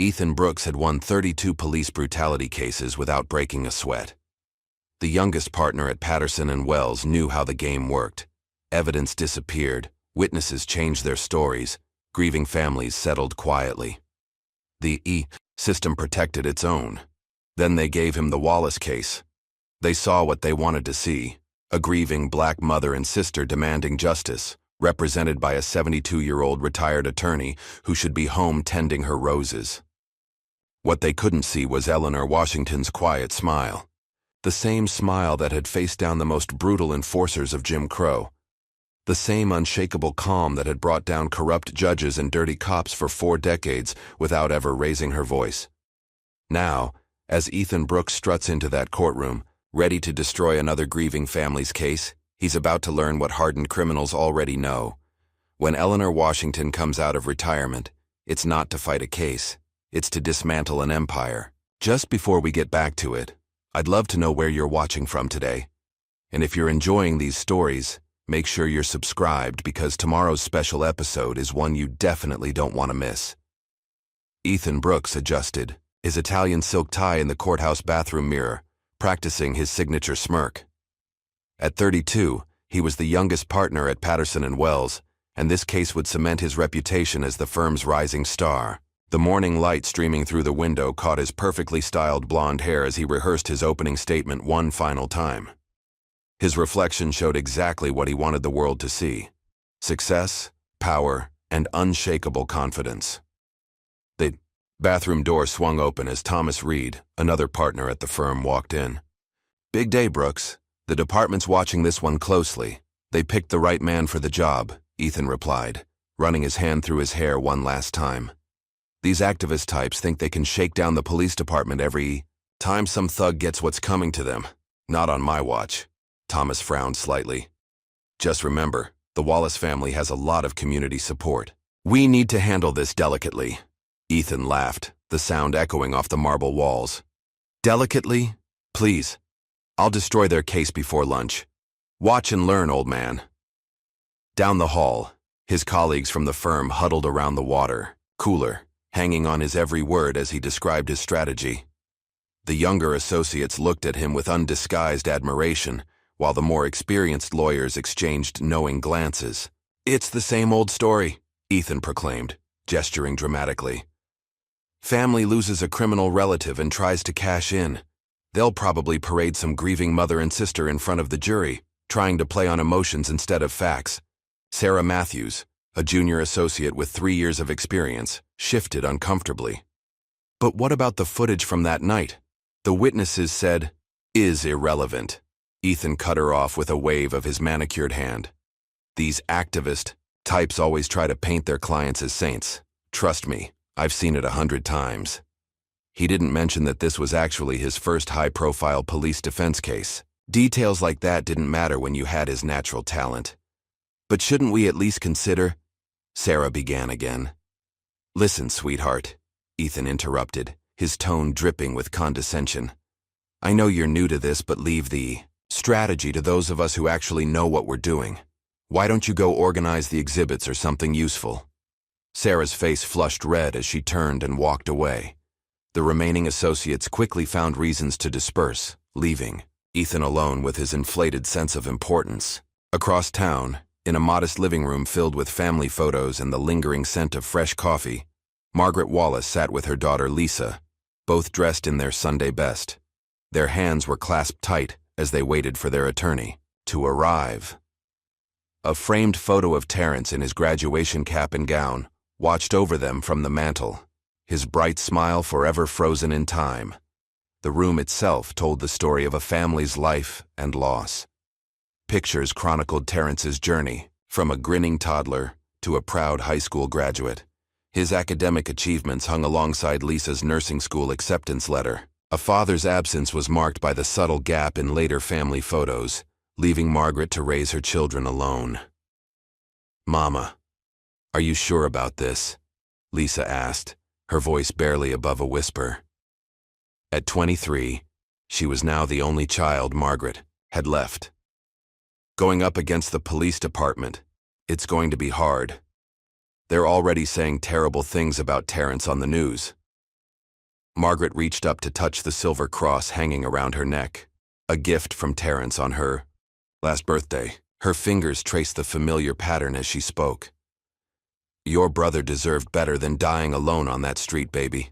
Ethan Brooks had won 32 police brutality cases without breaking a sweat. The youngest partner at Patterson and Wells knew how the game worked. Evidence disappeared, witnesses changed their stories, grieving families settled quietly. The system protected its own. Then they gave him the Wallace case. They saw what they wanted to see, a grieving black mother and sister demanding justice, represented by a 72-year-old retired attorney who should be home tending her roses. What they couldn't see was Eleanor Washington's quiet smile, the same smile that had faced down the most brutal enforcers of Jim Crow, the same unshakable calm that had brought down corrupt judges and dirty cops for 4 decades without ever raising her voice. Now, as Ethan Brooks struts into that courtroom, ready to destroy another grieving family's case, he's about to learn what hardened criminals already know. When Eleanor Washington comes out of retirement, it's not to fight a case. It's to dismantle an empire. Just before we get back to it, I'd love to know where you're watching from today. And if you're enjoying these stories, make sure you're subscribed because tomorrow's special episode is one you definitely don't want to miss. Ethan Brooks adjusted, his Italian silk tie in the courthouse bathroom mirror, practicing his signature smirk. At 32, he was the youngest partner at Patterson and Wells, and this case would cement his reputation as the firm's rising star. The morning light streaming through the window caught his perfectly styled blonde hair as he rehearsed his opening statement one final time. His reflection showed exactly what he wanted the world to see: success, power, and unshakable confidence. The bathroom door swung open as Thomas Reed, another partner at the firm, walked in. "Big day, Brooks. The department's watching this one closely. They picked the right man for the job," Ethan replied, running his hand through his hair one last time. "These activist types think they can shake down the police department every time some thug gets what's coming to them. Not on my watch." Thomas frowned slightly. "Just remember, the Wallace family has a lot of community support. We need to handle this delicately." Ethan laughed, the sound echoing off the marble walls. "Delicately? Please. I'll destroy their case before lunch. Watch and learn, old man." Down the hall, his colleagues from the firm huddled around the water cooler, hanging on his every word as he described his strategy. The younger associates looked at him with undisguised admiration, while the more experienced lawyers exchanged knowing glances. "It's the same old story," Ethan proclaimed, gesturing dramatically. "Family loses a criminal relative and tries to cash in. They'll probably parade some grieving mother and sister in front of the jury, trying to play on emotions instead of facts." Sarah Matthews, a junior associate with 3 years of experience, shifted uncomfortably. "But what about the footage from that night? The witnesses said is irrelevant." Ethan cut her off with a wave of his manicured hand. "These activist types always try to paint their clients as saints. Trust me, I've seen it 100 times. He didn't mention that this was actually his first high-profile police defense case. Details like that didn't matter when you had his natural talent. But shouldn't we at least consider?" Sarah began again. "Listen, sweetheart," Ethan interrupted, his tone dripping with condescension. "I know you're new to this, but leave the strategy to those of us who actually know what we're doing. Why don't you go organize the exhibits or something useful?" Sarah's face flushed red as she turned and walked away. The remaining associates quickly found reasons to disperse, leaving Ethan alone with his inflated sense of importance. Across town, in a modest living room filled with family photos and the lingering scent of fresh coffee, Margaret Wallace sat with her daughter Lisa, both dressed in their Sunday best. Their hands were clasped tight as they waited for their attorney to arrive. A framed photo of Terrence in his graduation cap and gown watched over them from the mantel, his bright smile forever frozen in time. The room itself told the story of a family's life and loss. Pictures chronicled Terrence's journey, from a grinning toddler to a proud high school graduate. His academic achievements hung alongside Lisa's nursing school acceptance letter. A father's absence was marked by the subtle gap in later family photos, leaving Margaret to raise her children alone. "Mama, are you sure about this?" Lisa asked, her voice barely above a whisper. At 23, she was now the only child Margaret had left. "Going up against the police department, it's going to be hard. They're already saying terrible things about Terrence on the news. Margaret reached up to touch the silver cross hanging around her neck, a gift from Terrence on her last birthday. Her fingers traced the familiar pattern as she spoke. Your brother deserved better than dying alone on that street, baby.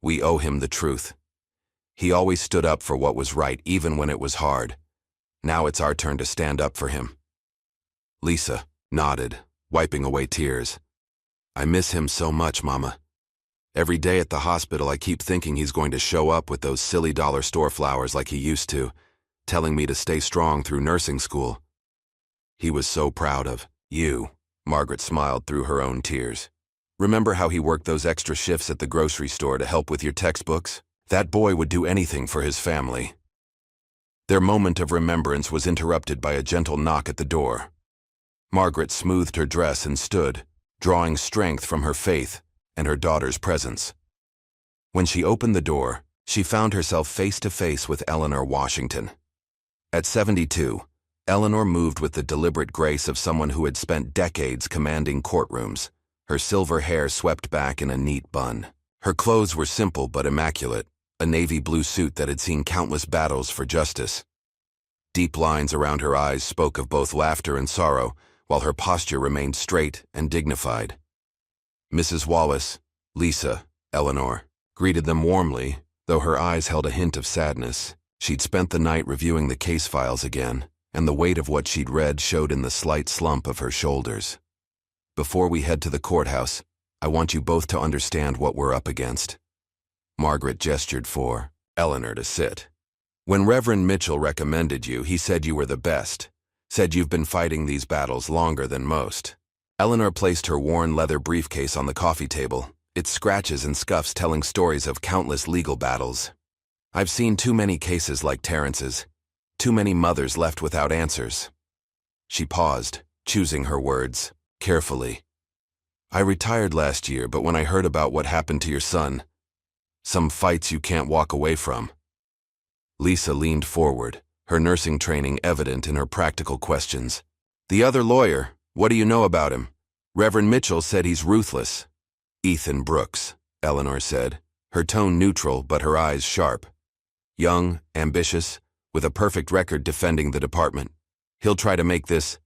We owe him the truth. He always stood up for what was right, even when it was hard. Now it's our turn to stand up for him. Lisa nodded, wiping away tears. I miss him so much, Mama. Every day at the hospital, I keep thinking he's going to show up with those silly dollar store flowers like he used to, telling me to stay strong through nursing school. He was so proud of you. Margaret smiled through her own tears. Remember how he worked those extra shifts at the grocery store to help with your textbooks? That boy would do anything for his family. Their moment of remembrance was interrupted by a gentle knock at the door. Margaret smoothed her dress and stood, drawing strength from her faith and her daughter's presence. When she opened the door, she found herself face to face with Eleanor Washington. At 72, Eleanor moved with the deliberate grace of someone who had spent decades commanding courtrooms, her silver hair swept back in a neat bun. Her clothes were simple but immaculate, a navy blue suit that had seen countless battles for justice. Deep lines around her eyes spoke of both laughter and sorrow, while her posture remained straight and dignified. Mrs. Wallace, Lisa, Eleanor, greeted them warmly, though her eyes held a hint of sadness. She'd spent the night reviewing the case files again, and the weight of what she'd read showed in the slight slump of her shoulders. Before we head to the courthouse, I want you both to understand what we're up against. Margaret gestured for Eleanor to sit. When Reverend Mitchell recommended you, he said you were the best, said you've been fighting these battles longer than most. Eleanor placed her worn leather briefcase on the coffee table, its scratches and scuffs telling stories of countless legal battles. I've seen too many cases like Terrence's, too many mothers left without answers. She paused, choosing her words carefully. I retired last year, but when I heard about what happened to your son, some fights you can't walk away from. Lisa leaned forward, her nursing training evident in her practical questions. The other lawyer, what do you know about him? Reverend Mitchell said he's ruthless. Ethan Brooks, Eleanor said, her tone neutral but her eyes sharp. Young, ambitious, with a perfect record defending the department. He'll try to make this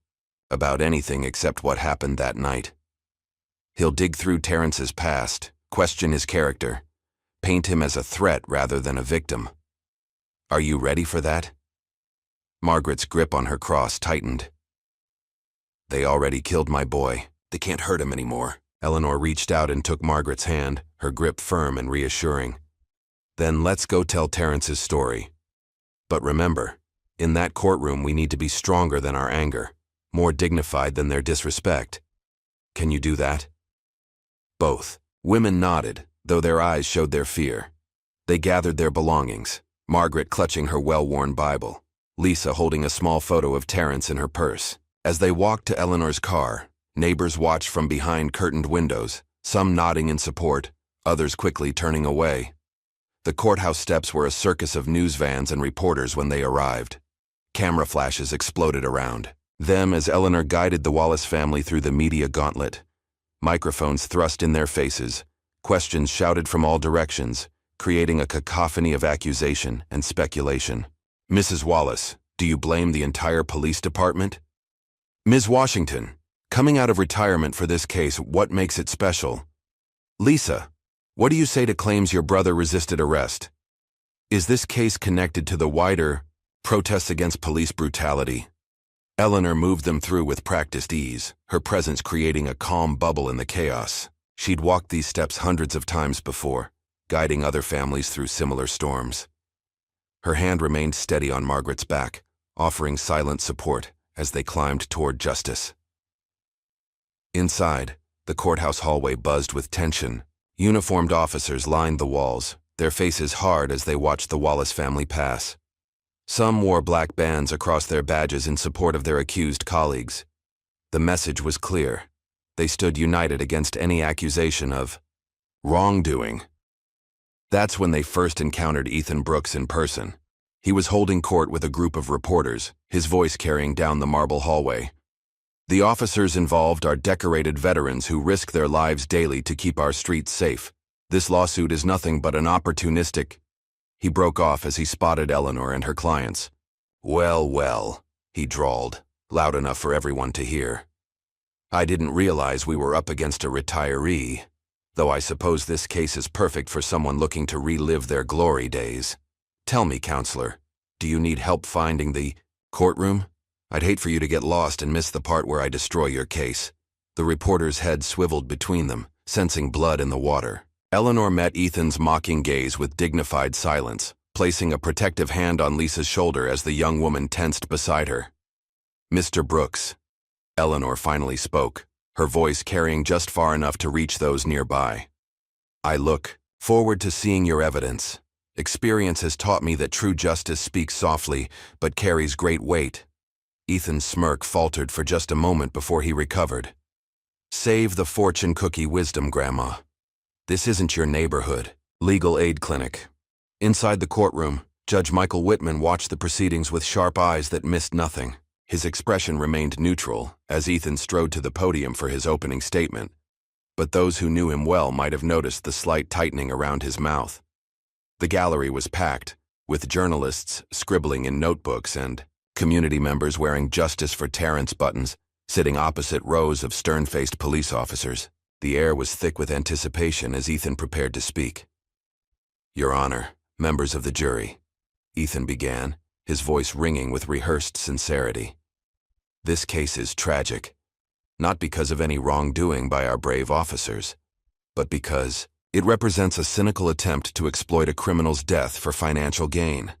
about anything except what happened that night. He'll dig through Terrence's past, question his character, paint him as a threat rather than a victim. Are you ready for that? Margaret's grip on her cross tightened. They already killed my boy. They can't hurt him anymore. Eleanor reached out and took Margaret's hand, her grip firm and reassuring. Then let's go tell Terrence's story. But remember, in that courtroom we need to be stronger than our anger, more dignified than their disrespect. Can you do that? Both women nodded, though their eyes showed their fear. They gathered their belongings, Margaret clutching her well-worn Bible, Lisa holding a small photo of Terrence in her purse. As they walked to Eleanor's car, neighbors watched from behind curtained windows, some nodding in support, others quickly turning away. The courthouse steps were a circus of news vans and reporters when they arrived. Camera flashes exploded around them as Eleanor guided the Wallace family through the media gauntlet. Microphones thrust in their faces, questions shouted from all directions, creating a cacophony of accusation and speculation. Mrs. Wallace, do you blame the entire police department? Ms. Washington, coming out of retirement for this case, what makes it special? Lisa, what do you say to claims your brother resisted arrest? Is this case connected to the wider protests against police brutality? Eleanor moved them through with practiced ease, her presence creating a calm bubble in the chaos. She'd walked these steps hundreds of times before, guiding other families through similar storms. Her hand remained steady on Margaret's back, offering silent support as they climbed toward justice. Inside, the courthouse hallway buzzed with tension. Uniformed officers lined the walls, their faces hard as they watched the Wallace family pass. Some wore black bands across their badges in support of their accused colleagues. The message was clear. They stood united against any accusation of wrongdoing. That's when they first encountered Ethan Brooks in person. He was holding court with a group of reporters, his voice carrying down the marble hallway. The officers involved are decorated veterans who risk their lives daily to keep our streets safe. This lawsuit is nothing but an opportunistic—" He broke off as he spotted Eleanor and her clients. "Well, well," he drawled, loud enough for everyone to hear. "I didn't realize we were up against a retiree, though I suppose this case is perfect for someone looking to relive their glory days. Tell me, counselor, do you need help finding the courtroom? I'd hate for you to get lost and miss the part where I destroy your case." The reporter's head swiveled between them, sensing blood in the water. Eleanor met Ethan's mocking gaze with dignified silence, placing a protective hand on Lisa's shoulder as the young woman tensed beside her. "Mr. Brooks," Eleanor finally spoke, her voice carrying just far enough to reach those nearby. "I look forward to seeing your evidence. Experience has taught me that true justice speaks softly, but carries great weight." Ethan's smirk faltered for just a moment before he recovered. "Save the fortune cookie wisdom, Grandma. This isn't your neighborhood legal aid clinic." Inside the courtroom, Judge Michael Whitman watched the proceedings with sharp eyes that missed nothing. His expression remained neutral as Ethan strode to the podium for his opening statement, but those who knew him well might have noticed the slight tightening around his mouth. The gallery was packed, with journalists scribbling in notebooks and community members wearing Justice for Terrence buttons, sitting opposite rows of stern-faced police officers. The air was thick with anticipation as Ethan prepared to speak. "Your Honor, members of the jury," Ethan began, his voice ringing with rehearsed sincerity. "This case is tragic, not because of any wrongdoing by our brave officers, but because it represents a cynical attempt to exploit a criminal's death for financial gain.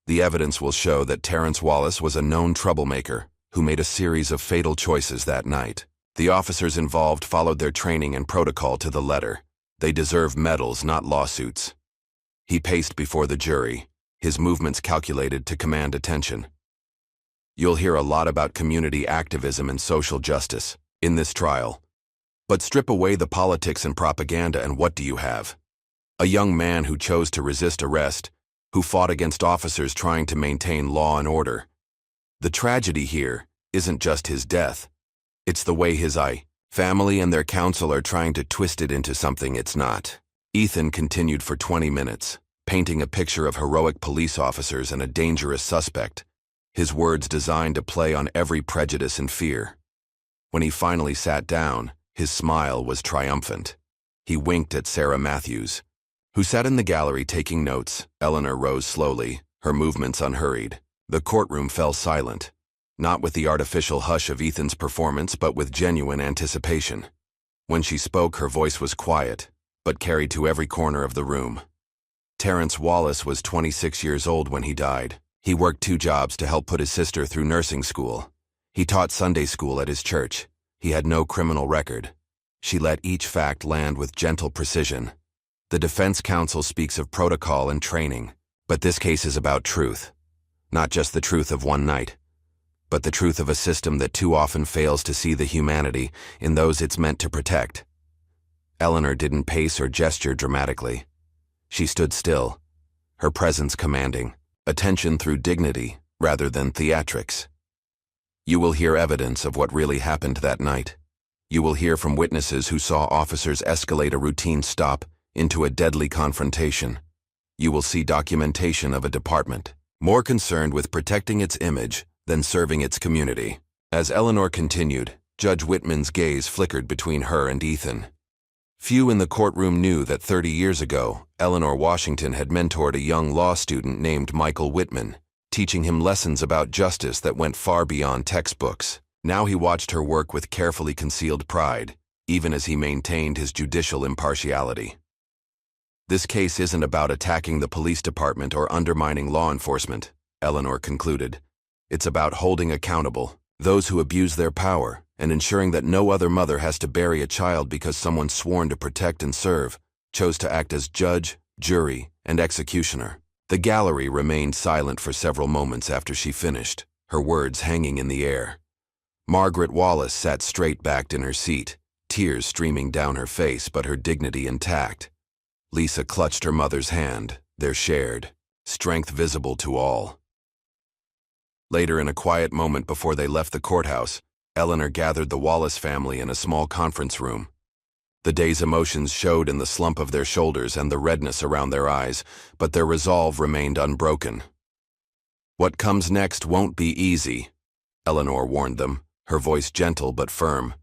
The evidence will show that Terrence Wallace was a known troublemaker who made a series of fatal choices that night. The officers involved followed their training and protocol to the letter. They deserve medals, not lawsuits." He paced before the jury, his movements calculated to command attention. "You'll hear a lot about community activism and social justice in this trial. But strip away the politics and propaganda and what do you have? A young man who chose to resist arrest, who fought against officers trying to maintain law and order. The tragedy here isn't just his death. It's the way his family and their counsel are trying to twist it into something it's not." Ethan continued for 20 minutes, painting a picture of heroic police officers and a dangerous suspect, his words designed to play on every prejudice and fear. When he finally sat down, his smile was triumphant. He winked at Sarah Matthews, who sat in the gallery taking notes. Eleanor rose slowly, her movements unhurried. The courtroom fell silent, not with the artificial hush of Ethan's performance, but with genuine anticipation. When she spoke, her voice was quiet, but carried to every corner of the room. Terrence Wallace was 26 years old when he died. He worked 2 jobs to help put his sister through nursing school. He taught Sunday school at his church. He had no criminal record. She let each fact land with gentle precision. The defense counsel speaks of protocol and training, but this case is about truth. Not just the truth of one night, but the truth of a system that too often fails to see the humanity in those it's meant to protect. Eleanor didn't pace or gesture dramatically. She stood still, her presence commanding, attention through dignity rather than theatrics. You will hear evidence of what really happened that night. You will hear from witnesses who saw officers escalate a routine stop into a deadly confrontation. You will see documentation of a department more concerned with protecting its image than serving its community. As Eleanor continued, Judge Whitman's gaze flickered between her and Ethan. Few in the courtroom knew that 30 years ago, Eleanor Washington had mentored a young law student named Michael Whitman, teaching him lessons about justice that went far beyond textbooks. Now he watched her work with carefully concealed pride, even as he maintained his judicial impartiality. This case isn't about attacking the police department or undermining law enforcement, Eleanor concluded. It's about holding accountable those who abuse their power and ensuring that no other mother has to bury a child because someone sworn to protect and serve chose to act as judge, jury, and executioner. The gallery remained silent for several moments after she finished, her words hanging in the air. Margaret Wallace sat straight-backed in her seat, tears streaming down her face but her dignity intact. Lisa clutched her mother's hand, their shared strength visible to all. Later, in a quiet moment before they left the courthouse, Eleanor gathered the Wallace family in a small conference room. The day's emotions showed in the slump of their shoulders and the redness around their eyes, but their resolve remained unbroken. "What comes next won't be easy," Eleanor warned them, her voice gentle but firm.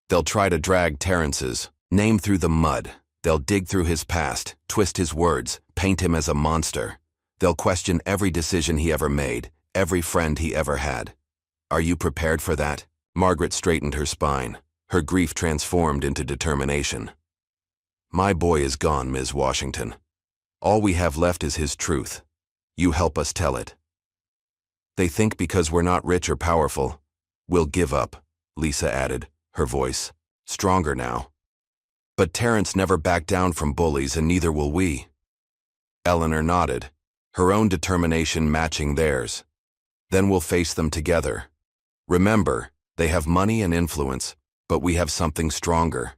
"They'll try to drag Terrence's name through the mud. They'll dig through his past, twist his words, paint him as a monster. They'll question every decision he ever made, every friend he ever had. Are you prepared for that?" Margaret straightened her spine, her grief transformed into determination. "My boy is gone, Ms. Washington. All we have left is his truth. You help us tell it." "They think because we're not rich or powerful, we'll give up," Lisa added, her voice stronger now. "But Terrence never backed down from bullies, and neither will we." Eleanor nodded, her own determination matching theirs. "Then we'll face them together. Remember, they have money and influence, but we have something stronger.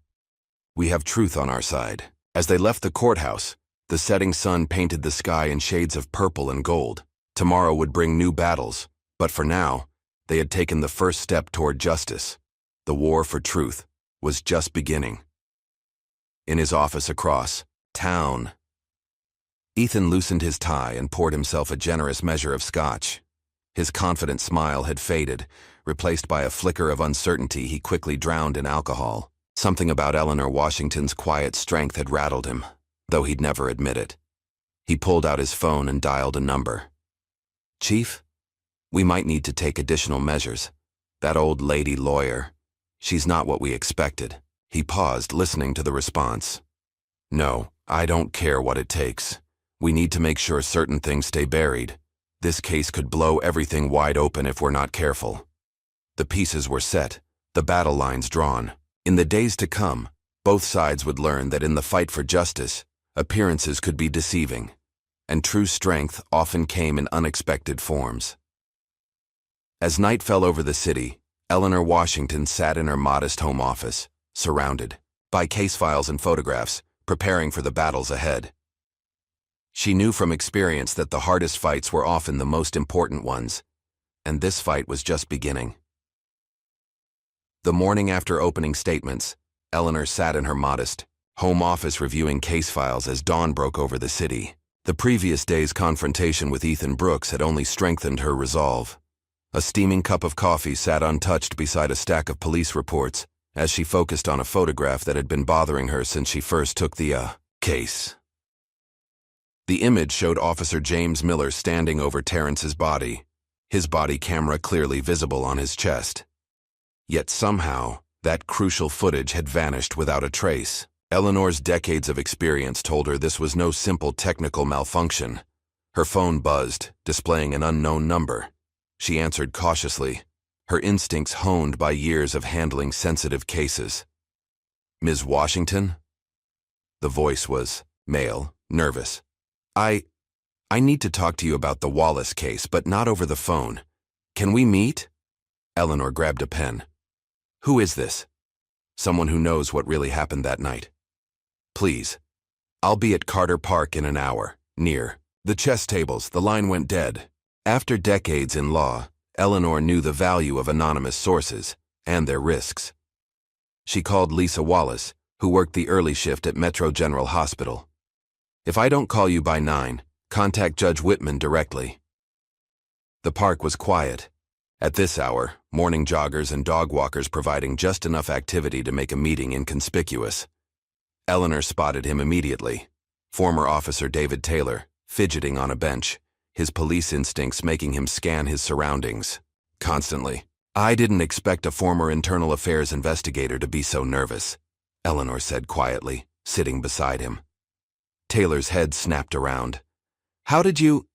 We have truth on our side." As they left the courthouse, the setting sun painted the sky in shades of purple and gold. Tomorrow would bring new battles, but for now, they had taken the first step toward justice. The war for truth was just beginning. In his office across town, Ethan loosened his tie and poured himself a generous measure of scotch. His confident smile had faded, replaced by a flicker of uncertainty he quickly drowned in alcohol. Something about Eleanor Washington's quiet strength had rattled him, though he'd never admit it. He pulled out his phone and dialed a number. "Chief, we might need to take additional measures. That old lady lawyer, she's not what we expected." He paused, listening to the response. "No, I don't care what it takes. We need to make sure certain things stay buried. This case could blow everything wide open if we're not careful." The pieces were set, the battle lines drawn. In the days to come, both sides would learn that in the fight for justice, appearances could be deceiving, and true strength often came in unexpected forms. As night fell over the city, Eleanor Washington sat in her modest home office, surrounded by case files and photographs, preparing for the battles ahead. She knew from experience that the hardest fights were often the most important ones, and this fight was just beginning. The morning after opening statements, Eleanor sat in her modest home office reviewing case files as dawn broke over the city. The previous day's confrontation with Ethan Brooks had only strengthened her resolve. A steaming cup of coffee sat untouched beside a stack of police reports as she focused on a photograph that had been bothering her since she first took the case. The image showed Officer James Miller standing over Terrence's body, his body camera clearly visible on his chest. Yet somehow, that crucial footage had vanished without a trace. Eleanor's decades of experience told her this was no simple technical malfunction. Her phone buzzed, displaying an unknown number. She answered cautiously, her instincts honed by years of handling sensitive cases. "Ms. Washington?" The voice was male, nervous. I need to talk to you about the Wallace case, but not over the phone. Can we meet?" Eleanor grabbed a pen. "Who is this?" "Someone who knows what really happened that night." "Please. I'll be at Carter Park in an hour, near the chess tables." The line went dead. After decades in law, Eleanor knew the value of anonymous sources and their risks. She called Lisa Wallace, who worked the early shift at Metro General Hospital. "If I don't call you by 9, contact Judge Whitman directly." The park was quiet. At this hour, morning joggers and dog walkers providing just enough activity to make a meeting inconspicuous. Eleanor spotted him immediately. Former Officer David Taylor, fidgeting on a bench, his police instincts making him scan his surroundings constantly. "I didn't expect a former internal affairs investigator to be so nervous," Eleanor said quietly, sitting beside him. Taylor's head snapped around. "How did you—"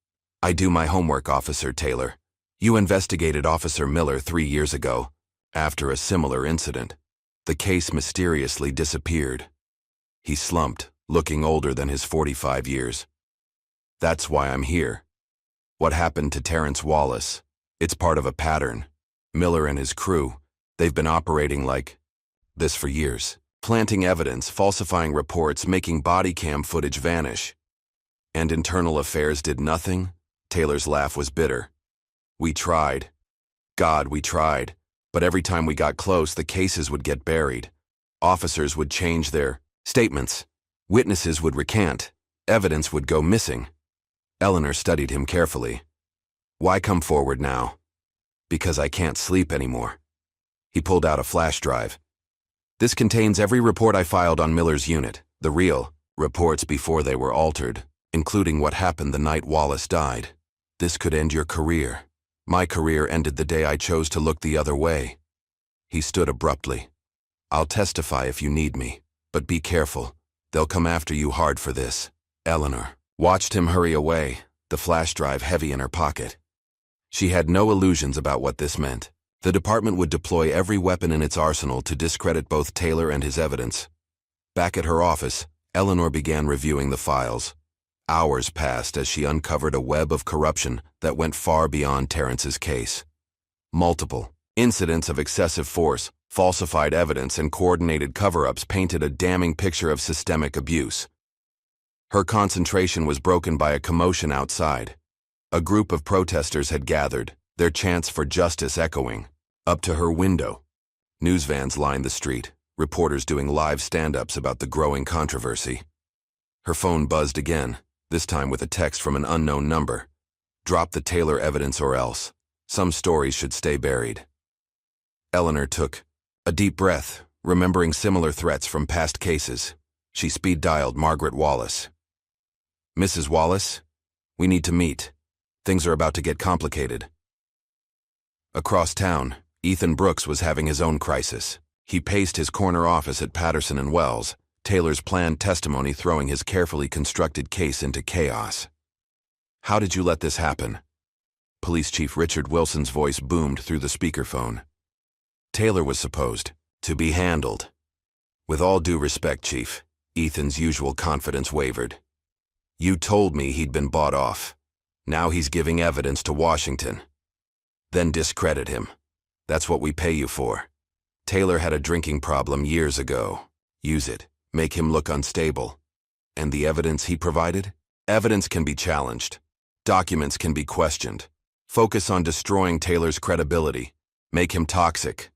"I do my homework, Officer Taylor. You investigated Officer Miller 3 years ago. After a similar incident, the case mysteriously disappeared." He slumped, looking older than his 45 years. "That's why I'm here. What happened to Terrence Wallace? It's part of a pattern. Miller and his crew, they've been operating like this for years. Planting evidence, falsifying reports, making body cam footage vanish. And internal affairs did nothing?" Taylor's laugh was bitter. "We tried. God, we tried. But every time we got close, the cases would get buried. Officers would change their statements. Witnesses would recant. Evidence would go missing. Eleanor studied him carefully. Why come forward now? Because I can't sleep anymore. He pulled out a flash drive. This contains every report I filed on Miller's unit, the real reports before they were altered, including what happened the night Wallace died. This could end your career. My career ended the day I chose to look the other way. He stood abruptly. I'll testify if you need me, but be careful. They'll come after you hard for this. Eleanor watched him hurry away, the flash drive heavy in her pocket. She had no illusions about what this meant. The department would deploy every weapon in its arsenal to discredit both Taylor and his evidence. Back at her office, Eleanor began reviewing the files. Hours passed as she uncovered a web of corruption that went far beyond Terrence's case. Multiple incidents of excessive force, falsified evidence, and coordinated cover-ups painted a damning picture of systemic abuse. Her concentration was broken by a commotion outside. A group of protesters had gathered, their chants for justice echoing. Up to her window. News vans lined the street, reporters doing live stand-ups about the growing controversy. Her phone buzzed again, this time with a text from an unknown number. Drop the Taylor evidence or else. Some stories should stay buried. Eleanor took a deep breath, remembering similar threats from past cases. She speed-dialed Margaret Wallace. Mrs. Wallace, we need to meet. Things are about to get complicated. Across town, Ethan Brooks was having his own crisis. He paced his corner office at Patterson and Wells, Taylor's planned testimony throwing his carefully constructed case into chaos. How did you let this happen? Police Chief Richard Wilson's voice boomed through the speakerphone. Taylor was supposed to be handled. With all due respect, Chief, Ethan's usual confidence wavered. You told me he'd been bought off. Now he's giving evidence to Washington. Then discredit him. That's what we pay you for. Taylor had a drinking problem years ago. Use it. Make him look unstable. And the evidence he provided? Evidence can be challenged. Documents can be questioned. Focus on destroying Taylor's credibility. Make him toxic.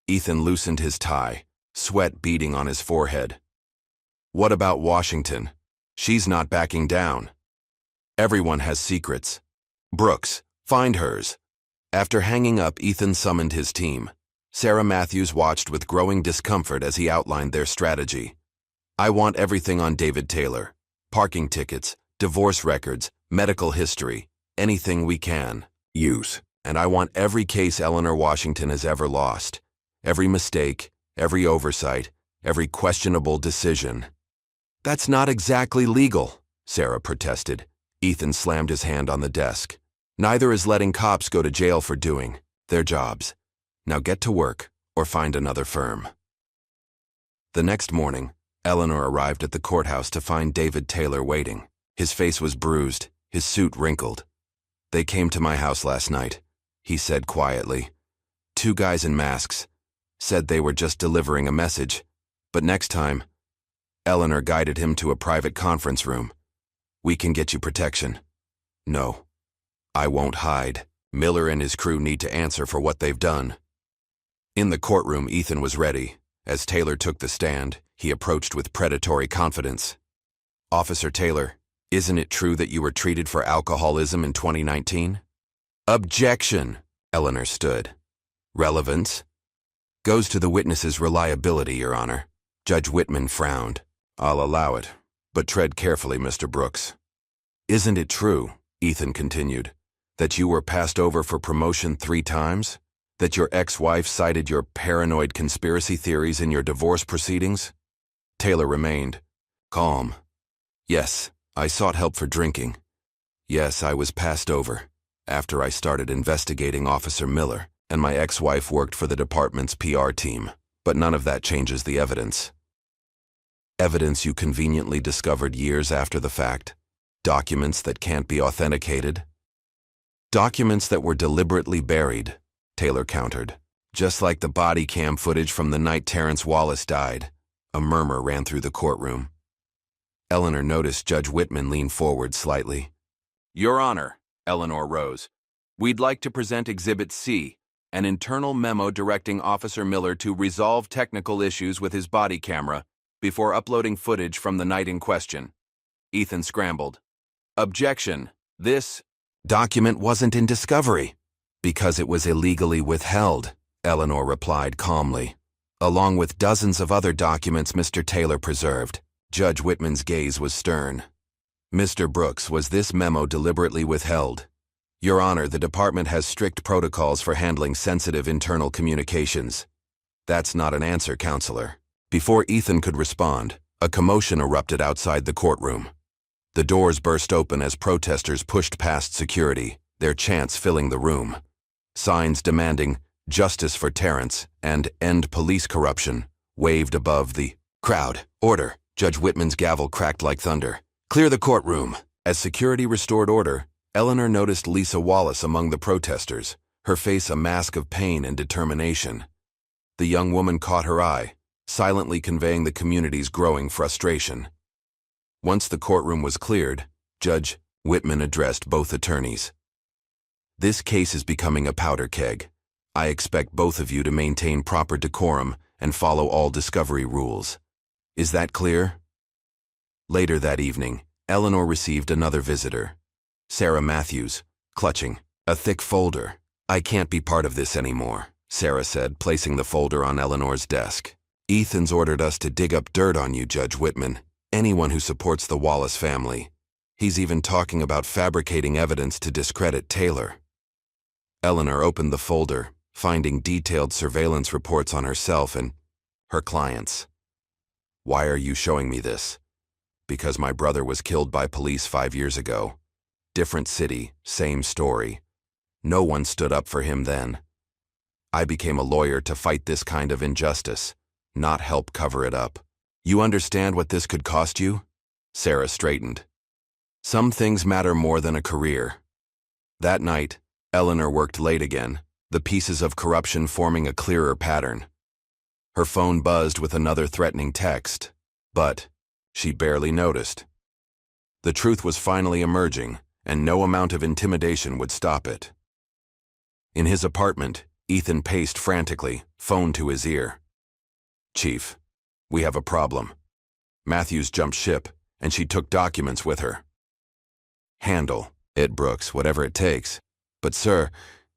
Ethan loosened his tie, sweat beading on his forehead. What about Washington? She's not backing down. Everyone has secrets. Brooks, find hers. After hanging up, Ethan summoned his team. Sarah Matthews watched with growing discomfort as he outlined their strategy. I want everything on David Taylor. Parking tickets, divorce records, medical history, anything we can use. And I want every case Eleanor Washington has ever lost. Every mistake, every oversight, every questionable decision. That's not exactly legal, Sarah protested. Ethan slammed his hand on the desk. Neither is letting cops go to jail for doing their jobs. Now get to work, or find another firm. The next morning, Eleanor arrived at the courthouse to find David Taylor waiting. His face was bruised, his suit wrinkled. They came to my house last night, he said quietly. 2 guys in masks. Said they were just delivering a message. But next time, Eleanor guided him to a private conference room. We can get you protection. No. I won't hide. Miller and his crew need to answer for what they've done. In the courtroom, Ethan was ready. As Taylor took the stand, he approached with predatory confidence. Officer Taylor, isn't it true that you were treated for alcoholism in 2019? Objection, Eleanor stood. Relevance? Goes to the witness's reliability, Your Honor. Judge Whitman frowned. I'll allow it, but tread carefully, Mr. Brooks. Isn't it true, Ethan continued, that you were passed over for promotion 3 times? That your ex-wife cited your paranoid conspiracy theories in your divorce proceedings? Taylor remained calm. Yes, I sought help for drinking. Yes, I was passed over after I started investigating Officer Miller, and my ex-wife worked for the department's PR team, but none of that changes the evidence. Evidence you conveniently discovered years after the fact. Documents that can't be authenticated. Documents that were deliberately buried, Taylor countered. Just like the body cam footage from the night Terrence Wallace died. A murmur ran through the courtroom. Eleanor noticed Judge Whitman lean forward slightly. Your Honor, Eleanor rose. We'd like to present Exhibit C, an internal memo directing Officer Miller to resolve technical issues with his body camera before uploading footage from the night in question. Ethan scrambled. Objection. This document wasn't in discovery. Because it was illegally withheld, Eleanor replied calmly. Along with dozens of other documents Mr. Taylor preserved. Judge Whitman's gaze was stern. Mr. Brooks, was this memo deliberately withheld? Your Honor, the department has strict protocols for handling sensitive internal communications. That's not an answer, Counselor. Before Ethan could respond, a commotion erupted outside the courtroom. The doors burst open as protesters pushed past security, their chants filling the room. Signs demanding justice for Terrence and end police corruption waved above the crowd. Order. Judge Whitman's gavel cracked like thunder. Clear the courtroom. As security restored order, Eleanor noticed Lisa Wallace among the protesters, her face a mask of pain and determination. The young woman caught her eye, silently conveying the community's growing frustration. Once the courtroom was cleared, Judge Whitman addressed both attorneys. This case is becoming a powder keg. I expect both of you to maintain proper decorum and follow all discovery rules. Is that clear? Later that evening, Eleanor received another visitor. Sarah Matthews, clutching a thick folder. I can't be part of this anymore, Sarah said, placing the folder on Eleanor's desk. Ethan's ordered us to dig up dirt on you, Judge Whitman. Anyone who supports the Wallace family. He's even talking about fabricating evidence to discredit Taylor. Eleanor opened the folder, finding detailed surveillance reports on herself and her clients. Why are you showing me this? Because my brother was killed by police 5 years ago. Different city, same story. No one stood up for him then. I became a lawyer to fight this kind of injustice, not help cover it up. You understand what this could cost you? Sarah straightened. Some things matter more than a career. That night, Eleanor worked late again, the pieces of corruption forming a clearer pattern. Her phone buzzed with another threatening text, but she barely noticed. The truth was finally emerging, and no amount of intimidation would stop it. In his apartment, Ethan paced frantically, phone to his ear. Chief, we have a problem. Matthews jumped ship, and she took documents with her. Handle it, Brooks, whatever it takes. But sir,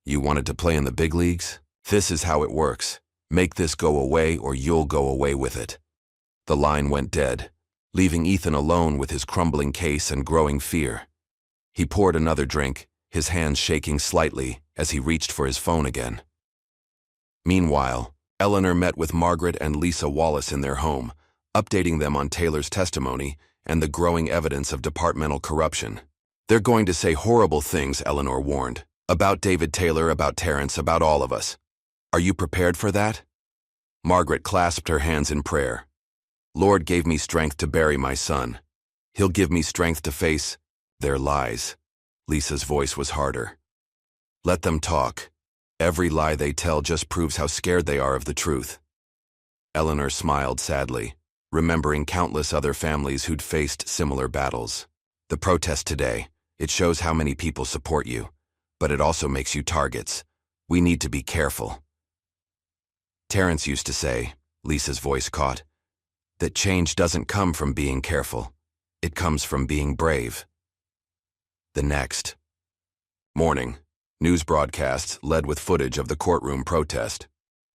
you wanted to play in the big leagues? This is how it works. Make this go away or you'll go away with it. The line went dead, leaving Ethan alone with his crumbling case and growing fear. He poured another drink, his hands shaking slightly as he reached for his phone again. Meanwhile, Eleanor met with Margaret and Lisa Wallace in their home, updating them on Taylor's testimony and the growing evidence of departmental corruption. They're going to say horrible things, Eleanor warned. About David Taylor, about Terrence, about all of us. Are you prepared for that? Margaret clasped her hands in prayer. Lord gave me strength to bury my son. He'll give me strength to face their lies. Lisa's voice was harder. Let them talk. Every lie they tell just proves how scared they are of the truth. Eleanor smiled sadly, remembering countless other families who'd faced similar battles. The protest today, it shows how many people support you, but it also makes you targets. We need to be careful. Terrence used to say, Lisa's voice caught, that change doesn't come from being careful. It comes from being brave. The next morning, news broadcasts led with footage of the courtroom protest.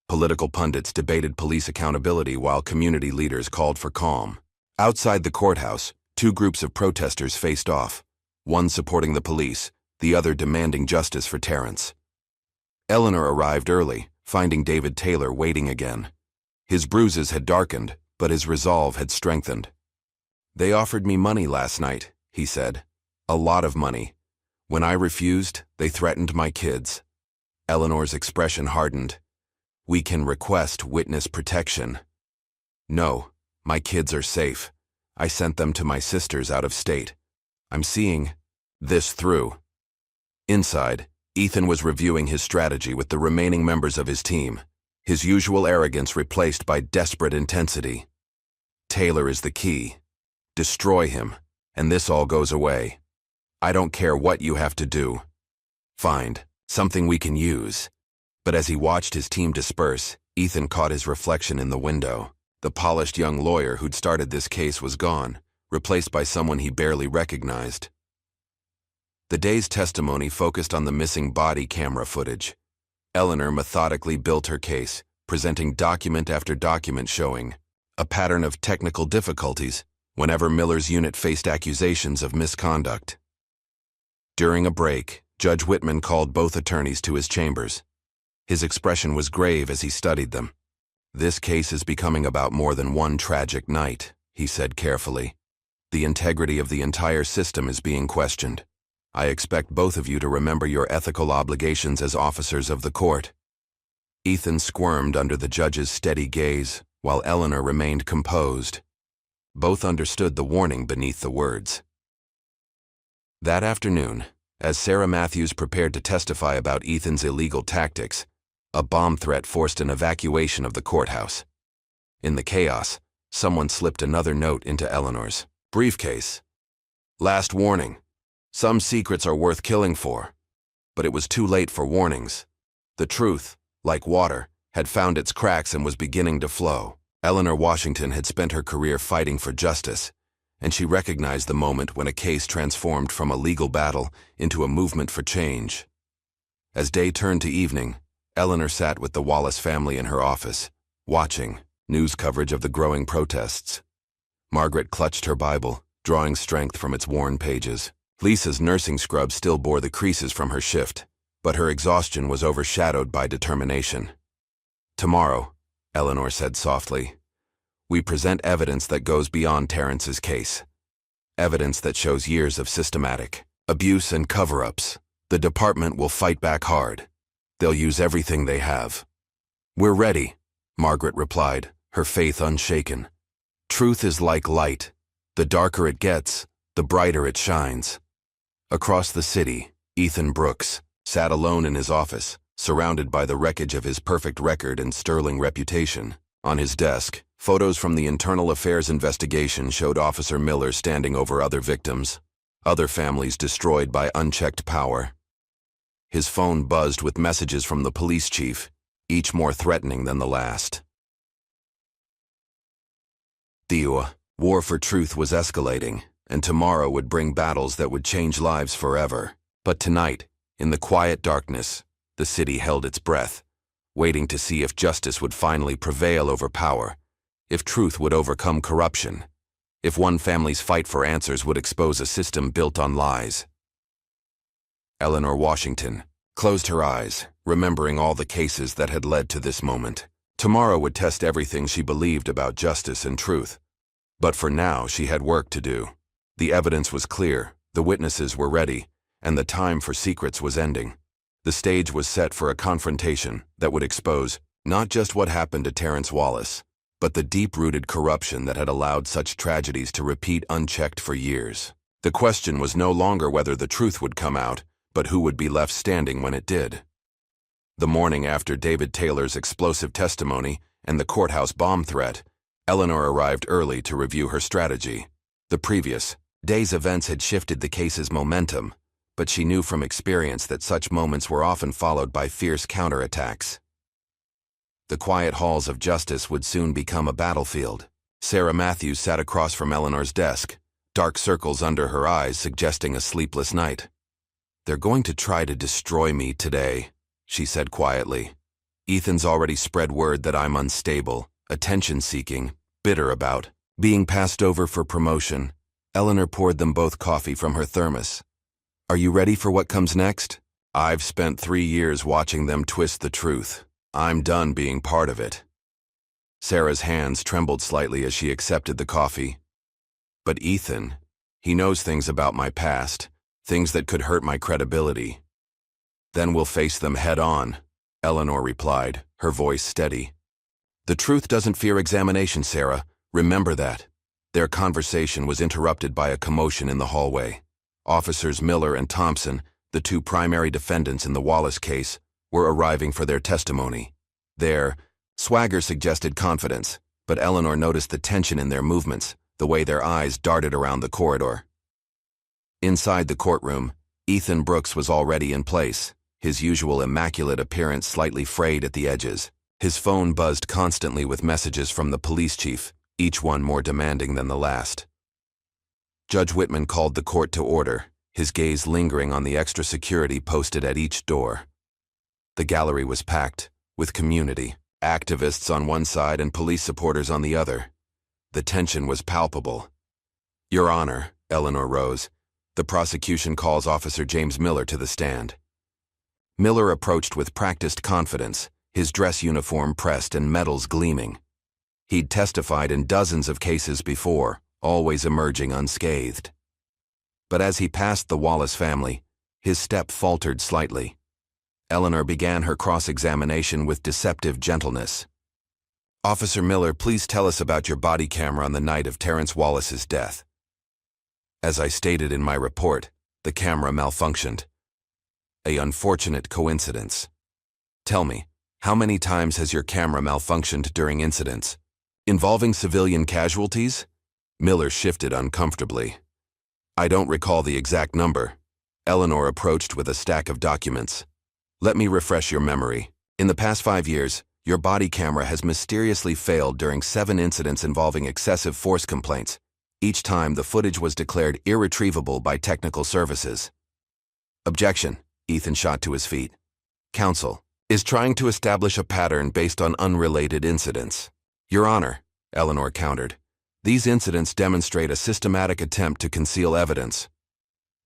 Political pundits debated police accountability while community leaders called for calm. Outside the courthouse, two groups of protesters faced off, one supporting the police, the other demanding justice for Terrence. Eleanor arrived early, finding David Taylor waiting again. His bruises had darkened, but his resolve had strengthened. They offered me money last night, he said. A lot of money. When I refused, they threatened my kids. Eleanor's expression hardened. We can request witness protection. No, my kids are safe. I sent them to my sisters out of state. I'm seeing this through. Inside, Ethan was reviewing his strategy with the remaining members of his team, his usual arrogance replaced by desperate intensity. Taylor is the key. Destroy him, and this all goes away. I don't care what you have to do. Find something we can use. But as he watched his team disperse, Ethan caught his reflection in the window. The polished young lawyer who'd started this case was gone, replaced by someone he barely recognized. The day's testimony focused on the missing body camera footage. Eleanor methodically built her case, presenting document after document showing a pattern of technical difficulties whenever Miller's unit faced accusations of misconduct. During a break, Judge Whitman called both attorneys to his chambers. His expression was grave as he studied them. "This case is becoming about more than one tragic night," he said carefully. "The integrity of the entire system is being questioned. I expect both of you to remember your ethical obligations as officers of the court." Ethan squirmed under the judge's steady gaze, while Eleanor remained composed. Both understood the warning beneath the words. That afternoon, as Sarah Matthews prepared to testify about Ethan's illegal tactics, a bomb threat forced an evacuation of the courthouse. In the chaos, someone slipped another note into Eleanor's briefcase. "Last warning. Some secrets are worth killing for." But it was too late for warnings. The truth, like water, had found its cracks and was beginning to flow. Eleanor Washington had spent her career fighting for justice, and she recognized the moment when a case transformed from a legal battle into a movement for change. As day turned to evening, Eleanor sat with the Wallace family in her office, watching news coverage of the growing protests. Margaret clutched her Bible, drawing strength from its worn pages. Lisa's nursing scrub still bore the creases from her shift, but her exhaustion was overshadowed by determination. "Tomorrow," Eleanor said softly, "we present evidence that goes beyond Terrence's case. Evidence that shows years of systematic abuse and cover-ups. The department will fight back hard. They'll use everything they have." "We're ready," Margaret replied, her faith unshaken. "Truth is like light. The darker it gets, the brighter it shines." Across the city, Ethan Brooks sat alone in his office, surrounded by the wreckage of his perfect record and sterling reputation. On his desk, photos from the internal affairs investigation showed Officer Miller standing over other victims, other families destroyed by unchecked power. His phone buzzed with messages from the police chief, each more threatening than the last. The war for truth was escalating, and tomorrow would bring battles that would change lives forever. But tonight, in the quiet darkness, the city held its breath, waiting to see if justice would finally prevail over power, if truth would overcome corruption, if one family's fight for answers would expose a system built on lies. Eleanor Washington closed her eyes, remembering all the cases that had led to this moment. Tomorrow would test everything she believed about justice and truth. But for now, she had work to do. The evidence was clear, the witnesses were ready, and the time for secrets was ending. The stage was set for a confrontation that would expose not just what happened to Terrence Wallace, but the deep-rooted corruption that had allowed such tragedies to repeat unchecked for years. The question was no longer whether the truth would come out, but who would be left standing when it did. The morning after David Taylor's explosive testimony and the courthouse bomb threat, Eleanor arrived early to review her strategy. The previous day's events had shifted the case's momentum, but she knew from experience that such moments were often followed by fierce counterattacks. The quiet halls of justice would soon become a battlefield. Sarah Matthews sat across from Eleanor's desk, dark circles under her eyes suggesting a sleepless night. "They're going to try to destroy me today," she said quietly. "Ethan's already spread word that I'm unstable, attention-seeking, bitter about being passed over for promotion." Eleanor poured them both coffee from her thermos. "Are you ready for what comes next?" "I've spent 3 years watching them twist the truth. I'm done being part of it." Sarah's hands trembled slightly as she accepted the coffee. "But Ethan, he knows things about my past, things that could hurt my credibility." "Then we'll face them head on," Eleanor replied, her voice steady. "The truth doesn't fear examination, Sarah. Remember that." Their conversation was interrupted by a commotion in the hallway. Officers Miller and Thompson, the two primary defendants in the Wallace case, were arriving for their testimony. Their swagger suggested confidence, but Eleanor noticed the tension in their movements, the way their eyes darted around the corridor. Inside the courtroom, Ethan Brooks was already in place, his usual immaculate appearance slightly frayed at the edges. His phone buzzed constantly with messages from the police chief, each one more demanding than the last. Judge Whitman called the court to order, his gaze lingering on the extra security posted at each door. The gallery was packed, with community, activists on one side and police supporters on the other. The tension was palpable. "Your Honor," Eleanor rose. "The prosecution calls Officer James Miller to the stand." Miller approached with practiced confidence, his dress uniform pressed and medals gleaming. He'd testified in dozens of cases before, always emerging unscathed. But as he passed the Wallace family, his step faltered slightly. Eleanor began her cross-examination with deceptive gentleness. "Officer Miller, please tell us about your body camera on the night of Terrence Wallace's death." "As I stated in my report, the camera malfunctioned. An unfortunate coincidence. Tell me, how many times has your camera malfunctioned during incidents? Involving civilian casualties?" Miller shifted uncomfortably. "I don't recall the exact number." Eleanor approached with a stack of documents. "Let me refresh your memory. In the past 5 years, your body camera has mysteriously failed during 7 incidents involving excessive force complaints. Each time, the footage was declared irretrievable by technical services." "Objection," Ethan shot to his feet. "Counsel is trying to establish a pattern based on unrelated incidents." "Your Honor," Eleanor countered, "these incidents demonstrate a systematic attempt to conceal evidence."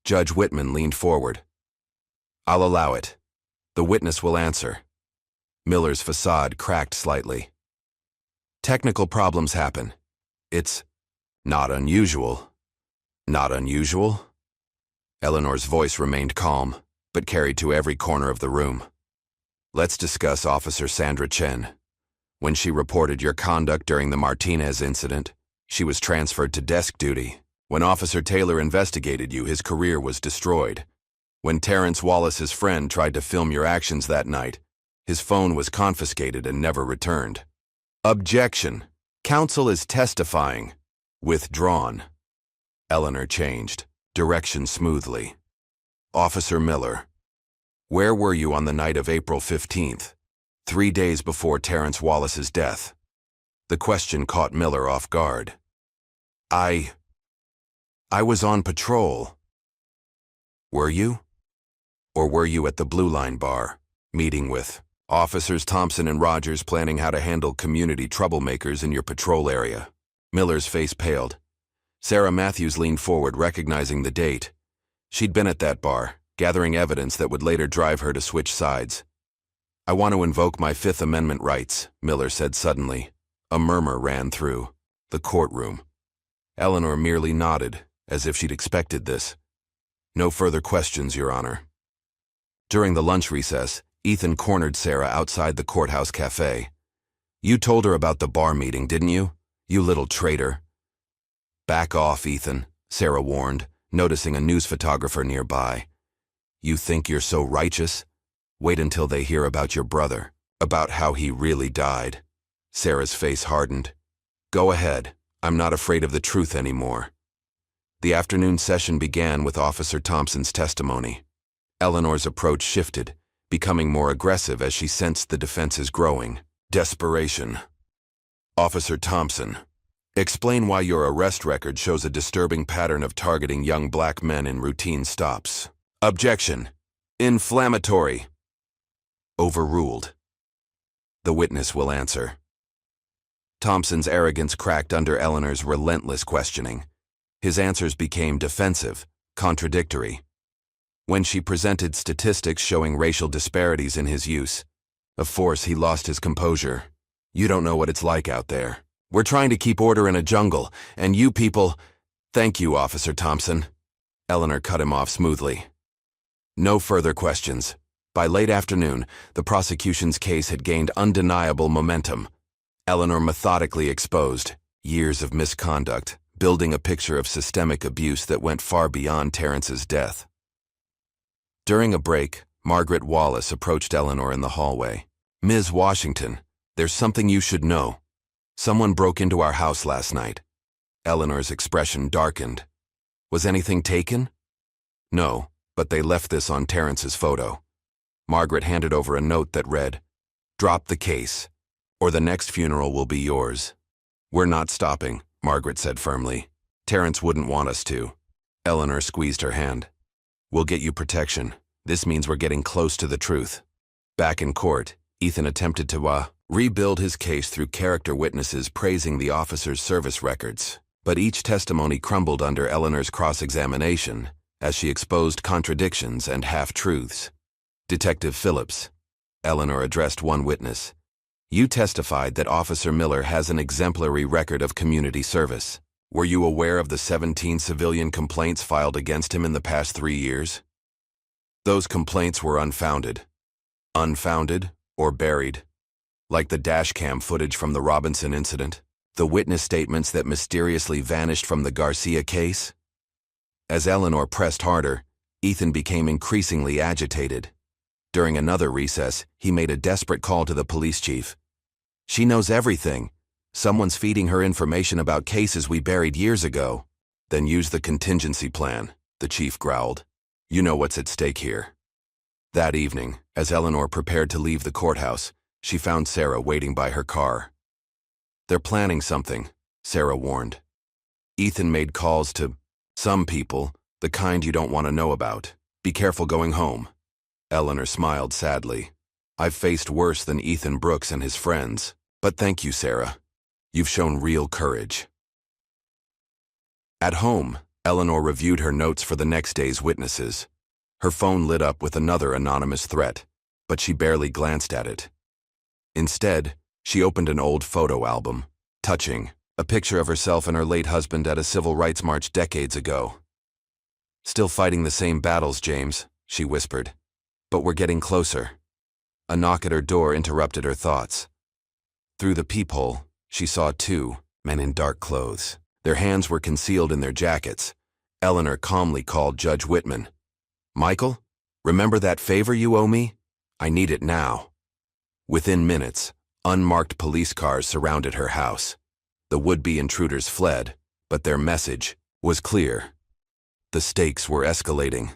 Judge Whitman leaned forward. "I'll allow it. The witness will answer." Miller's facade cracked slightly. "Technical problems happen. It's not unusual." "Not unusual?" Eleanor's voice remained calm, but carried to every corner of the room. "Let's discuss Officer Sandra Chen. When she reported your conduct during the Martinez incident, she was transferred to desk duty. When Officer Taylor investigated you, his career was destroyed. When Terrence Wallace's friend tried to film your actions that night, his phone was confiscated and never returned." "Objection. Counsel is testifying." "Withdrawn." Eleanor changed, direction smoothly. "Officer Miller, where were you on the night of April 15th, 3 days before Terrence Wallace's death?" The question caught Miller off guard. I was on patrol." "Were you? Or were you at the Blue Line bar, meeting with Officers Thompson and Rogers planning how to handle community troublemakers in your patrol area?" Miller's face paled. Sarah Matthews leaned forward, recognizing the date. She'd been at that bar, gathering evidence that would later drive her to switch sides. "I want to invoke my Fifth Amendment rights," Miller said suddenly. A murmur ran through the courtroom. Eleanor merely nodded, as if she'd expected this. "No further questions, Your Honor." During the lunch recess, Ethan cornered Sarah outside the courthouse cafe. "You told her about the bar meeting, didn't you? You little traitor." "Back off, Ethan," Sarah warned, noticing a news photographer nearby. "You think you're so righteous? Wait until they hear about your brother, about how he really died." Sarah's face hardened. "Go ahead. I'm not afraid of the truth anymore." The afternoon session began with Officer Thompson's testimony. Eleanor's approach shifted, becoming more aggressive as she sensed the defense's growing desperation. "Officer Thompson, explain why your arrest record shows a disturbing pattern of targeting young black men in routine stops." "Objection. Inflammatory." Overruled. "The witness will answer." Thompson's arrogance cracked under Eleanor's relentless questioning. His answers became defensive, contradictory. When she presented statistics showing racial disparities in his use of force, he lost his composure. "You don't know what it's like out there. We're trying to keep order in a jungle, and you people—" "Thank you, Officer Thompson." Eleanor cut him off smoothly. No further questions. By late afternoon, the prosecution's case had gained undeniable momentum. Eleanor methodically exposed years of misconduct, building a picture of systemic abuse that went far beyond Terrence's death. During a break, Margaret Wallace approached Eleanor in the hallway. "Ms. Washington, there's something you should know. Someone broke into our house last night." Eleanor's expression darkened. "Was anything taken?" "No, but they left this on Terrence's photo." Margaret handed over a note that read, "Drop the case, or the next funeral will be yours." "We're not stopping," Margaret said firmly. "Terrence wouldn't want us to." Eleanor squeezed her hand. "We'll get you protection. This means we're getting close to the truth." Back in court, Ethan attempted to rebuild his case through character witnesses praising the officer's service records. But each testimony crumbled under Eleanor's cross-examination as she exposed contradictions and half-truths. "Detective Phillips," Eleanor addressed one witness, "you testified that Officer Miller has an exemplary record of community service. Were you aware of the 17 civilian complaints filed against him in the past 3 years?" "Those complaints were unfounded." Unfounded or buried? Like the dashcam footage from the Robinson incident? The witness statements that mysteriously vanished from the Garcia case? As Eleanor pressed harder, Ethan became increasingly agitated. During another recess, he made a desperate call to the police chief. "She knows everything. Someone's feeding her information about cases we buried years ago." "Then use the contingency plan," the chief growled. "You know what's at stake here." That evening, as Eleanor prepared to leave the courthouse, she found Sarah waiting by her car. "They're planning something," Sarah warned. "Ethan made calls to some people, the kind you don't want to know about. Be careful going home." Eleanor smiled sadly. "I've faced worse than Ethan Brooks and his friends. But thank you, Sarah. You've shown real courage." At home, Eleanor reviewed her notes for the next day's witnesses. Her phone lit up with another anonymous threat, but she barely glanced at it. Instead, she opened an old photo album, touching, a picture of herself and her late husband at a civil rights march decades ago. "Still fighting the same battles, James," she whispered. "But we're getting closer." A knock at her door interrupted her thoughts. Through the peephole, she saw 2 men in dark clothes. Their hands were concealed in their jackets. Eleanor calmly called Judge Whitman. "Michael, remember that favor you owe me? I need it now." Within minutes, unmarked police cars surrounded her house. The would-be intruders fled, but their message was clear. The stakes were escalating.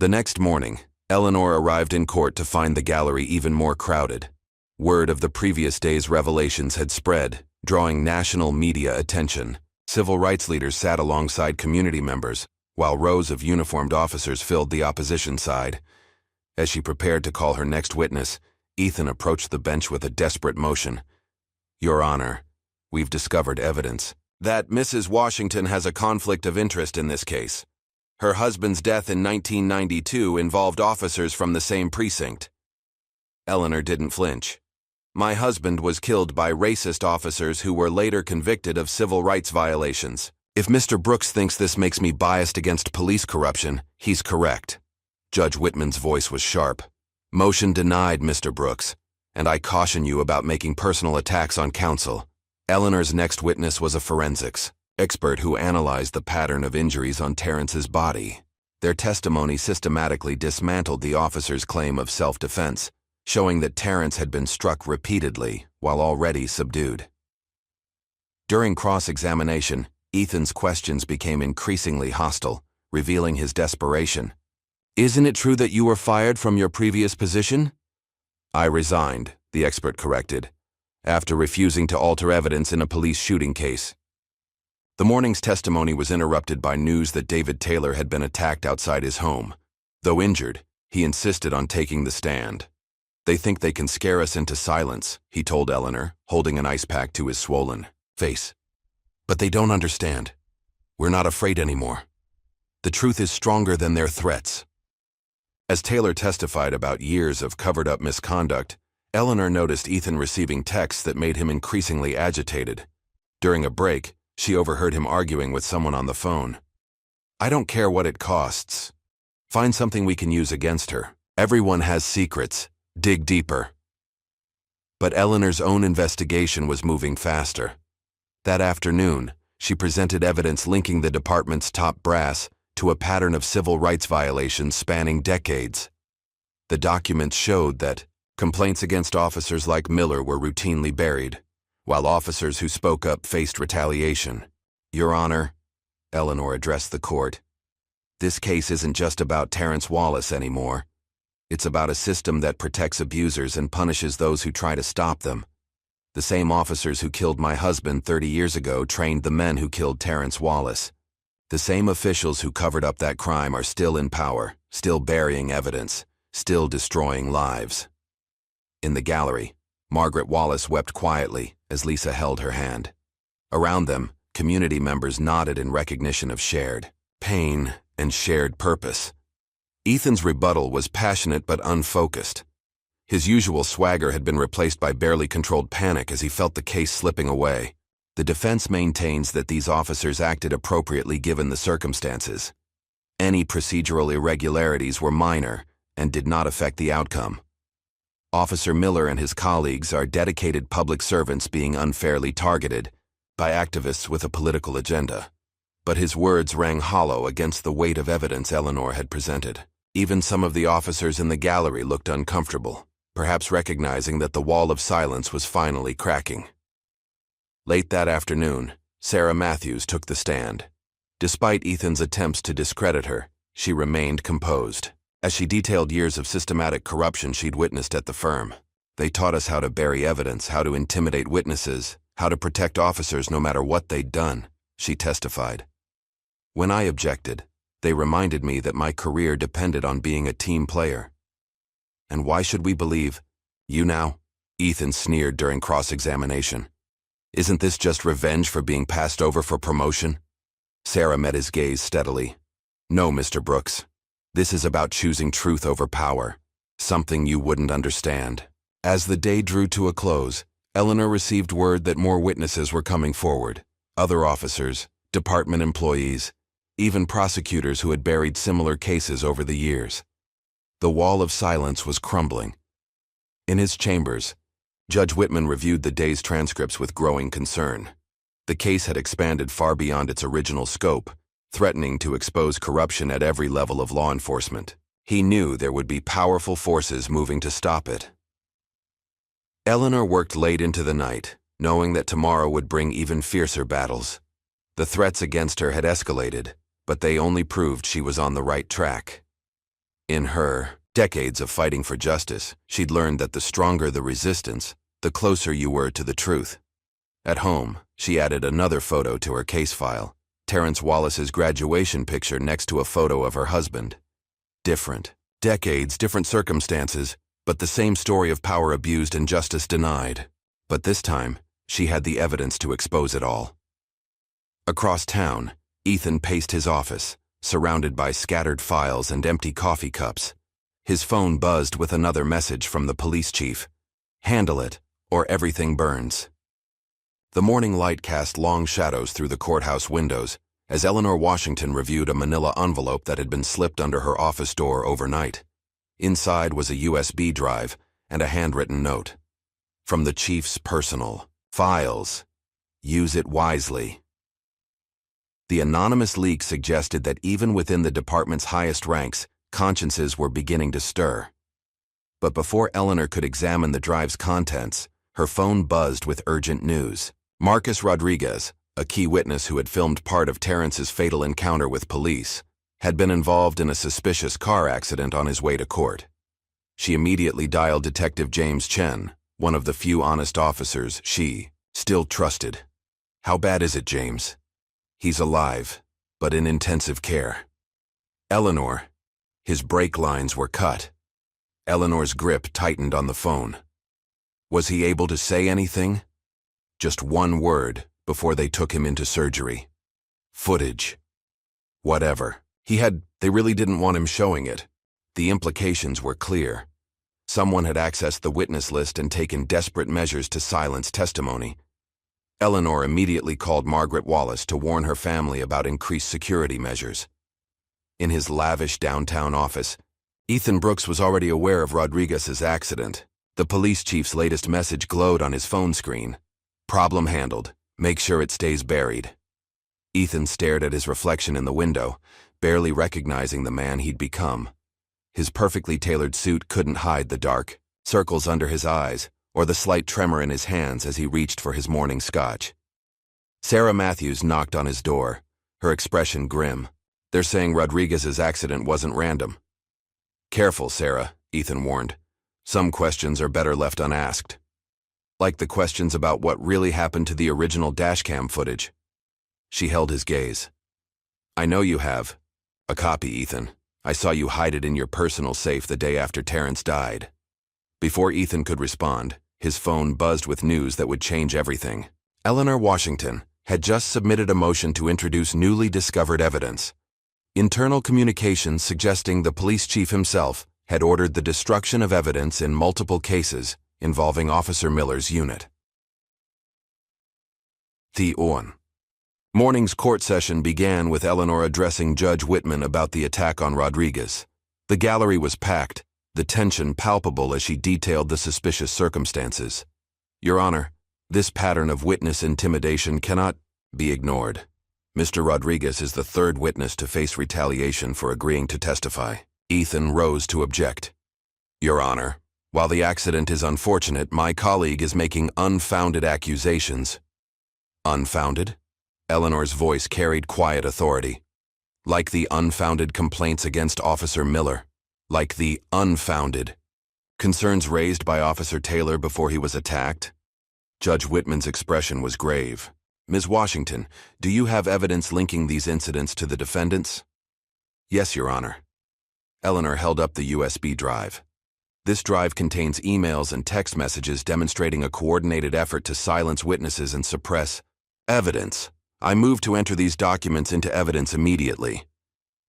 The next morning, Eleanor arrived in court to find the gallery even more crowded. Word of the previous day's revelations had spread, drawing national media attention. Civil rights leaders sat alongside community members, while rows of uniformed officers filled the opposition side. As she prepared to call her next witness, Ethan approached the bench with a desperate motion. "Your Honor, we've discovered evidence that Mrs. Washington has a conflict of interest in this case. Her husband's death in 1992 involved officers from the same precinct." Eleanor didn't flinch. "My husband was killed by racist officers who were later convicted of civil rights violations. If Mr. Brooks thinks this makes me biased against police corruption, he's correct." Judge Whitman's voice was sharp. "Motion denied, Mr. Brooks, and I caution you about making personal attacks on counsel." Eleanor's next witness was a forensics expert who analyzed the pattern of injuries on Terrence's body. Their testimony systematically dismantled the officer's claim of self-defense, showing that Terrence had been struck repeatedly while already subdued. During cross-examination, Ethan's questions became increasingly hostile, revealing his desperation. "Isn't it true that you were fired from your previous position?" "I resigned," the expert corrected, "after refusing to alter evidence in a police shooting case." The morning's testimony was interrupted by news that David Taylor had been attacked outside his home. Though injured, he insisted on taking the stand. "They think they can scare us into silence," he told Eleanor, holding an ice pack to his swollen face. "But they don't understand. We're not afraid anymore. The truth is stronger than their threats." As Taylor testified about years of covered-up misconduct, Eleanor noticed Ethan receiving texts that made him increasingly agitated. During a break, she overheard him arguing with someone on the phone. "I don't care what it costs. Find something we can use against her. Everyone has secrets. Dig deeper." But Eleanor's own investigation was moving faster. That afternoon, she presented evidence linking the department's top brass to a pattern of civil rights violations spanning decades. The documents showed that complaints against officers like Miller were routinely buried, while officers who spoke up faced retaliation. "Your Honor," Eleanor addressed the court, "this case isn't just about Terrence Wallace anymore. It's about a system that protects abusers and punishes those who try to stop them. The same officers who killed my husband 30 years ago trained the men who killed Terrence Wallace. The same officials who covered up that crime are still in power, still burying evidence, still destroying lives. In the gallery, Margaret Wallace wept quietly as Lisa held her hand. Around them, community members nodded in recognition of shared pain and shared purpose. Ethan's rebuttal was passionate but unfocused. His usual swagger had been replaced by barely controlled panic as he felt the case slipping away. The defense maintains that these officers acted appropriately given the circumstances. Any procedural irregularities were minor and did not affect the outcome. Officer Miller and his colleagues are dedicated public servants being unfairly targeted by activists with a political agenda. But his words rang hollow against the weight of evidence Eleanor had presented. Even some of the officers in the gallery looked uncomfortable, perhaps recognizing that the wall of silence was finally cracking. Late that afternoon, Sarah Matthews took the stand. Despite Ethan's attempts to discredit her, she remained composed. As she detailed years of systematic corruption she'd witnessed at the firm. They taught us how to bury evidence, how to intimidate witnesses, how to protect officers no matter what they'd done, she testified. When I objected, they reminded me that my career depended on being a team player. And why should we believe you now? Ethan sneered during cross-examination. Isn't this just revenge for being passed over for promotion? Sarah met his gaze steadily. No, Mr. Brooks. This is about choosing truth over power, something you wouldn't understand. As the day drew to a close, Eleanor received word that more witnesses were coming forward. Other officers, department employees, even prosecutors who had buried similar cases over the years. The wall of silence was crumbling. In his chambers, Judge Whitman reviewed the day's transcripts with growing concern. The case had expanded far beyond its original scope, threatening to expose corruption at every level of law enforcement. He knew there would be powerful forces moving to stop it. Eleanor worked late into the night, knowing that tomorrow would bring even fiercer battles. The threats against her had escalated, but they only proved she was on the right track. In her decades of fighting for justice, she'd learned that the stronger the resistance, the closer you were to the truth. At home, she added another photo to her case file. Terrence Wallace's graduation picture next to a photo of her husband. Different decades, different circumstances, but the same story of power abused and justice denied. But this time, she had the evidence to expose it all. Across town, Ethan paced his office, surrounded by scattered files and empty coffee cups. His phone buzzed with another message from the police chief. Handle it, or everything burns. The morning light cast long shadows through the courthouse windows as Eleanor Washington reviewed a manila envelope that had been slipped under her office door overnight. Inside was a USB drive and a handwritten note. From the chief's personal files. Use it wisely. The anonymous leak suggested that even within the department's highest ranks, consciences were beginning to stir. But before Eleanor could examine the drive's contents, her phone buzzed with urgent news. Marcus Rodriguez, a key witness who had filmed part of Terrence's fatal encounter with police, had been involved in a suspicious car accident on his way to court. She immediately dialed Detective James Chen, one of the few honest officers she still trusted. How bad is it, James? He's alive, but in intensive care. Eleanor. His brake lines were cut. Eleanor's grip tightened on the phone. Was he able to say anything? Just one word before they took him into surgery. Footage. Whatever. They really didn't want him showing it. The implications were clear. Someone had accessed the witness list and taken desperate measures to silence testimony. Eleanor immediately called Margaret Wallace to warn her family about increased security measures. In his lavish downtown office, Ethan Brooks was already aware of Rodriguez's accident. The police chief's latest message glowed on his phone screen. Problem handled. Make sure it stays buried. Ethan stared at his reflection in the window, barely recognizing the man he'd become. His perfectly tailored suit couldn't hide the dark circles under his eyes or the slight tremor in his hands as he reached for his morning scotch. Sarah Matthews knocked on his door, her expression grim. They're saying Rodriguez's accident wasn't random. Careful, Sarah, Ethan warned. Some questions are better left unasked. Like the questions about what really happened to the original dashcam footage. She held his gaze. I know you have. A copy, Ethan. I saw you hide it in your personal safe the day after Terrence died. Before Ethan could respond, his phone buzzed with news that would change everything. Eleanor Washington had just submitted a motion to introduce newly discovered evidence. Internal communications suggesting the police chief himself had ordered the destruction of evidence in multiple cases involving Officer Miller's unit. The morning's court session began with Eleanor addressing Judge Whitman about the attack on Rodriguez. The gallery was packed, the tension palpable as she detailed the suspicious circumstances. Your Honor, this pattern of witness intimidation cannot be ignored. Mr. Rodriguez is the third witness to face retaliation for agreeing to testify. Ethan rose to object. Your Honor, while the accident is unfortunate, my colleague is making unfounded accusations. Unfounded? Eleanor's voice carried quiet authority. Like the unfounded complaints against Officer Miller. Like the unfounded concerns raised by Officer Taylor before he was attacked. Judge Whitman's expression was grave. Ms. Washington, do you have evidence linking these incidents to the defendants? Yes, Your Honor. Eleanor held up the USB drive. This drive contains emails and text messages demonstrating a coordinated effort to silence witnesses and suppress evidence. I move to enter these documents into evidence immediately.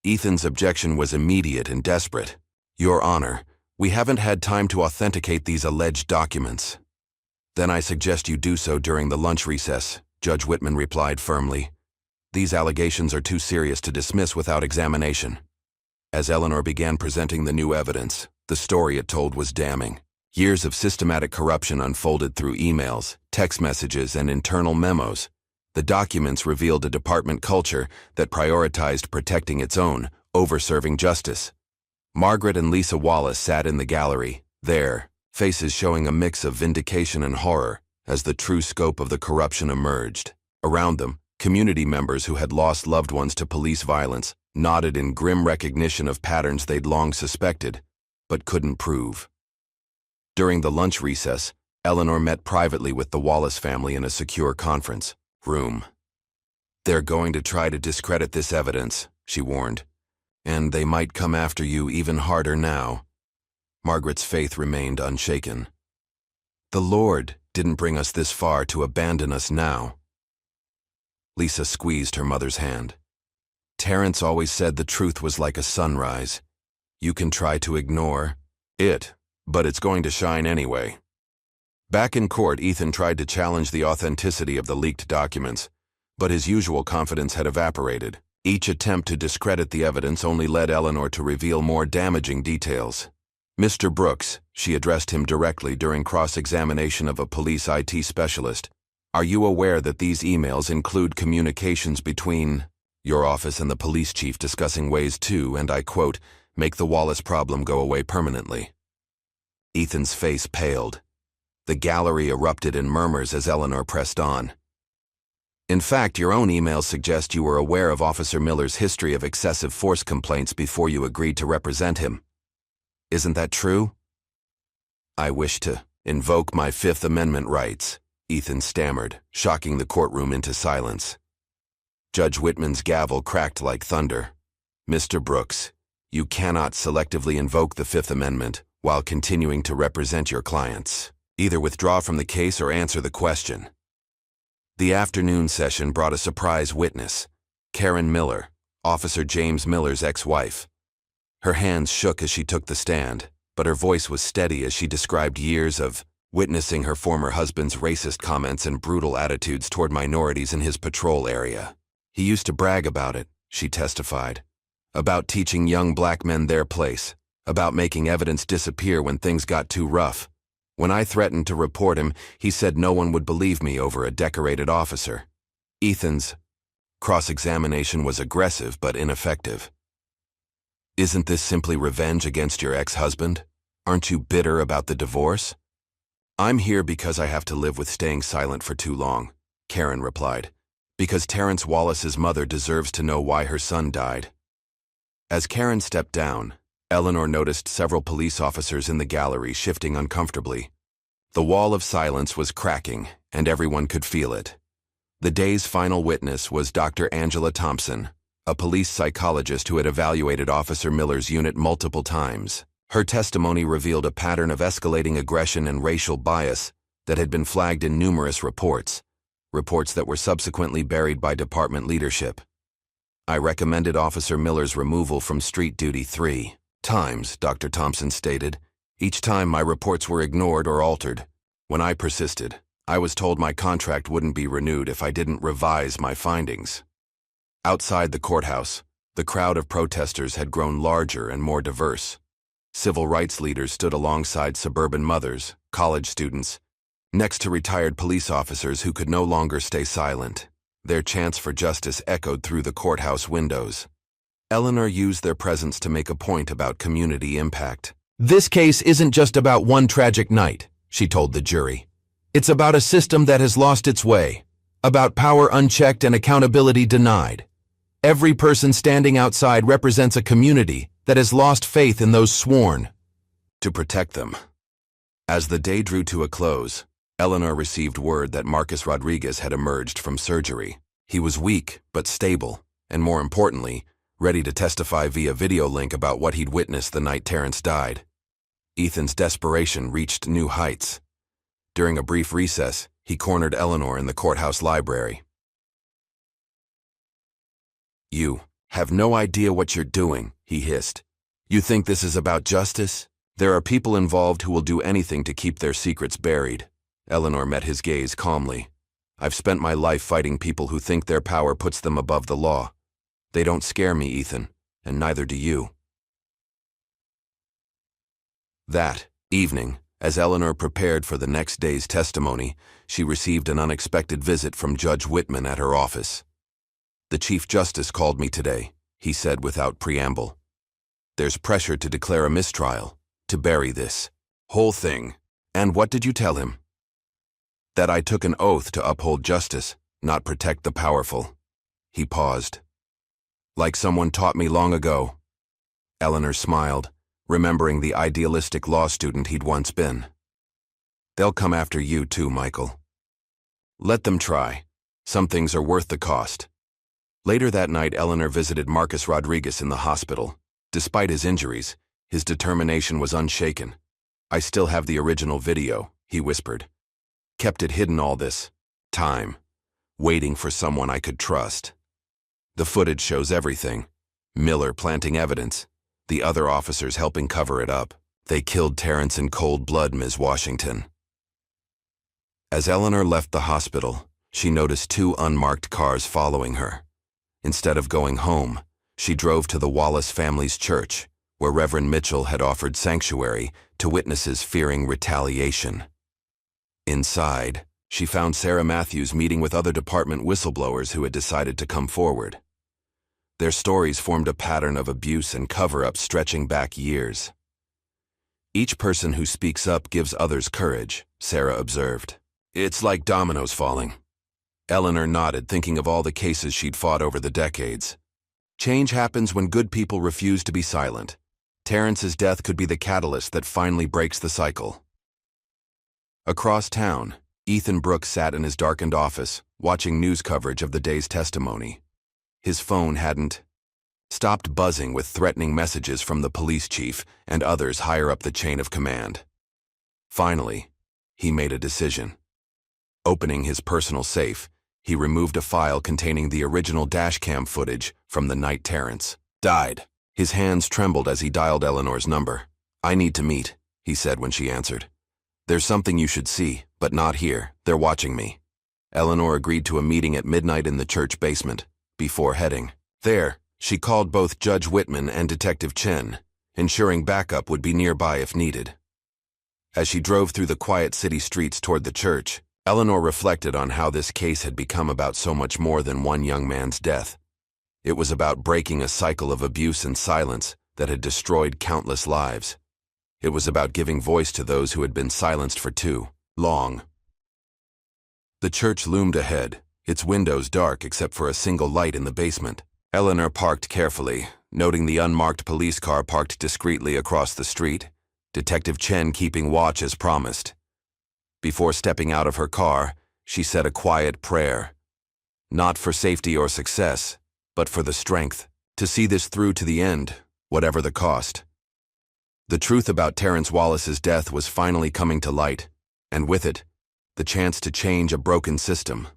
Ethan's objection was immediate and desperate. Your Honor, we haven't had time to authenticate these alleged documents. Then I suggest you do so during the lunch recess, Judge Whitman replied firmly. These allegations are too serious to dismiss without examination. As Eleanor began presenting the new evidence, the story it told was damning. Years of systematic corruption unfolded through emails, text messages, and internal memos. The documents revealed a department culture that prioritized protecting its own over serving justice. Margaret and Lisa Wallace sat in the gallery, their faces showing a mix of vindication and horror as the true scope of the corruption emerged. Around them, community members who had lost loved ones to police violence nodded in grim recognition of patterns they'd long suspected, but couldn't prove. During the lunch recess, Eleanor met privately with the Wallace family in a secure conference room. They're going to try to discredit this evidence, she warned. And they might come after you even harder now. Margaret's faith remained unshaken. The Lord didn't bring us this far to abandon us now. Lisa squeezed her mother's hand. Terrence always said the truth was like a sunrise. You can try to ignore it, but it's going to shine anyway. Back in court, Ethan tried to challenge the authenticity of the leaked documents, but his usual confidence had evaporated. Each attempt to discredit the evidence only led Eleanor to reveal more damaging details. Mr. Brooks, she addressed him directly during cross-examination of a police IT specialist, are you aware that these emails include communications between your office and the police chief discussing ways to, and I quote, make the Wallace problem go away permanently? Ethan's face paled. The gallery erupted in murmurs as Eleanor pressed on. In fact, your own emails suggest you were aware of Officer Miller's history of excessive force complaints before you agreed to represent him. Isn't that true? I wish to invoke my Fifth Amendment rights, Ethan stammered, shocking the courtroom into silence. Judge Whitman's gavel cracked like thunder. Mr. Brooks, you cannot selectively invoke the Fifth Amendment while continuing to represent your clients. Either withdraw from the case or answer the question. The afternoon session brought a surprise witness, Karen Miller, Officer James Miller's ex-wife. Her hands shook as she took the stand, but her voice was steady as she described years of witnessing her former husband's racist comments and brutal attitudes toward minorities in his patrol area. He used to brag about it, she testified, about teaching young black men their place, about making evidence disappear when things got too rough. When I threatened to report him, he said no one would believe me over a decorated officer. Ethan's cross-examination was aggressive but ineffective. Isn't this simply revenge against your ex-husband? Aren't you bitter about the divorce? I'm here because I have to live with staying silent for too long, Karen replied. Because Terrence Wallace's mother deserves to know why her son died. As Karen stepped down, Eleanor noticed several police officers in the gallery shifting uncomfortably. The wall of silence was cracking, and everyone could feel it. The day's final witness was Dr. Angela Thompson, a police psychologist who had evaluated Officer Miller's unit multiple times. Her testimony revealed a pattern of escalating aggression and racial bias that had been flagged in numerous reports that were subsequently buried by department leadership. I recommended Officer Miller's removal from street duty 3 times, Dr. Thompson stated. Each time my reports were ignored or altered. When I persisted, I was told my contract wouldn't be renewed if I didn't revise my findings. Outside the courthouse, the crowd of protesters had grown larger and more diverse. Civil rights leaders stood alongside suburban mothers, college students, next to retired police officers who could no longer stay silent. Their chants for justice echoed through the courthouse windows. Eleanor used their presence to make a point about community impact. "This case isn't just about one tragic night," she told the jury. "It's about a system that has lost its way, about power unchecked and accountability denied. Every person standing outside represents a community that has lost faith in those sworn to protect them." As the day drew to a close, Eleanor received word that Marcus Rodriguez had emerged from surgery. He was weak but stable, and more importantly, ready to testify via video link about what he'd witnessed the night Terrence died. Ethan's desperation reached new heights. During a brief recess, he cornered Eleanor in the courthouse library. "You have no idea what you're doing," he hissed. "You think this is about justice? There are people involved who will do anything to keep their secrets buried." Eleanor met his gaze calmly. "I've spent my life fighting people who think their power puts them above the law. They don't scare me, Ethan, and neither do you." That evening, as Eleanor prepared for the next day's testimony, she received an unexpected visit from Judge Whitman at her office. "The Chief Justice called me today," he said without preamble. "There's pressure to declare a mistrial, to bury this whole thing." "And what did you tell him?" "That I took an oath to uphold justice, not protect the powerful." He paused. "Like someone taught me long ago." Eleanor smiled, remembering the idealistic law student he'd once been. "They'll come after you too, Michael. Let them try. Some things are worth the cost." Later that night, Eleanor visited Marcus Rodriguez in the hospital. Despite his injuries, his determination was unshaken. "I still have the original video," he whispered. "Kept it hidden all this time, waiting for someone I could trust." The footage shows everything. Miller planting evidence, the other officers helping cover it up. "They killed Terrence in cold blood, Ms. Washington." As Eleanor left the hospital, she noticed 2 unmarked cars following her. Instead of going home, she drove to the Wallace family's church, where Reverend Mitchell had offered sanctuary to witnesses fearing retaliation. Inside, she found Sarah Matthews meeting with other department whistleblowers who had decided to come forward. Their stories formed a pattern of abuse and cover-up stretching back years. "Each person who speaks up gives others courage," Sarah observed. "It's like dominoes falling." Eleanor nodded, thinking of all the cases she'd fought over the decades. Change happens when good people refuse to be silent. Terrence's death could be the catalyst that finally breaks the cycle. Across town, Ethan Brooks sat in his darkened office, watching news coverage of the day's testimony. His phone hadn't stopped buzzing with threatening messages from the police chief and others higher up the chain of command. Finally, he made a decision. Opening his personal safe, he removed a file containing the original dashcam footage from the night Terrence died. His hands trembled as he dialed Eleanor's number. "I need to meet," he said when she answered. "There's something you should see, but not here. They're watching me." Eleanor agreed to a meeting at midnight in the church basement. Before heading there, she called both Judge Whitman and Detective Chen, ensuring backup would be nearby if needed. As she drove through the quiet city streets toward the church, Eleanor reflected on how this case had become about so much more than one young man's death. It was about breaking a cycle of abuse and silence that had destroyed countless lives. It was about giving voice to those who had been silenced for too long. The church loomed ahead, its windows dark except for a single light in the basement. Eleanor parked carefully, noting the unmarked police car parked discreetly across the street, Detective Chen keeping watch as promised. Before stepping out of her car, she said a quiet prayer. Not for safety or success, but for the strength to see this through to the end, whatever the cost. The truth about Terrence Wallace's death was finally coming to light, and with it, the chance to change a broken system.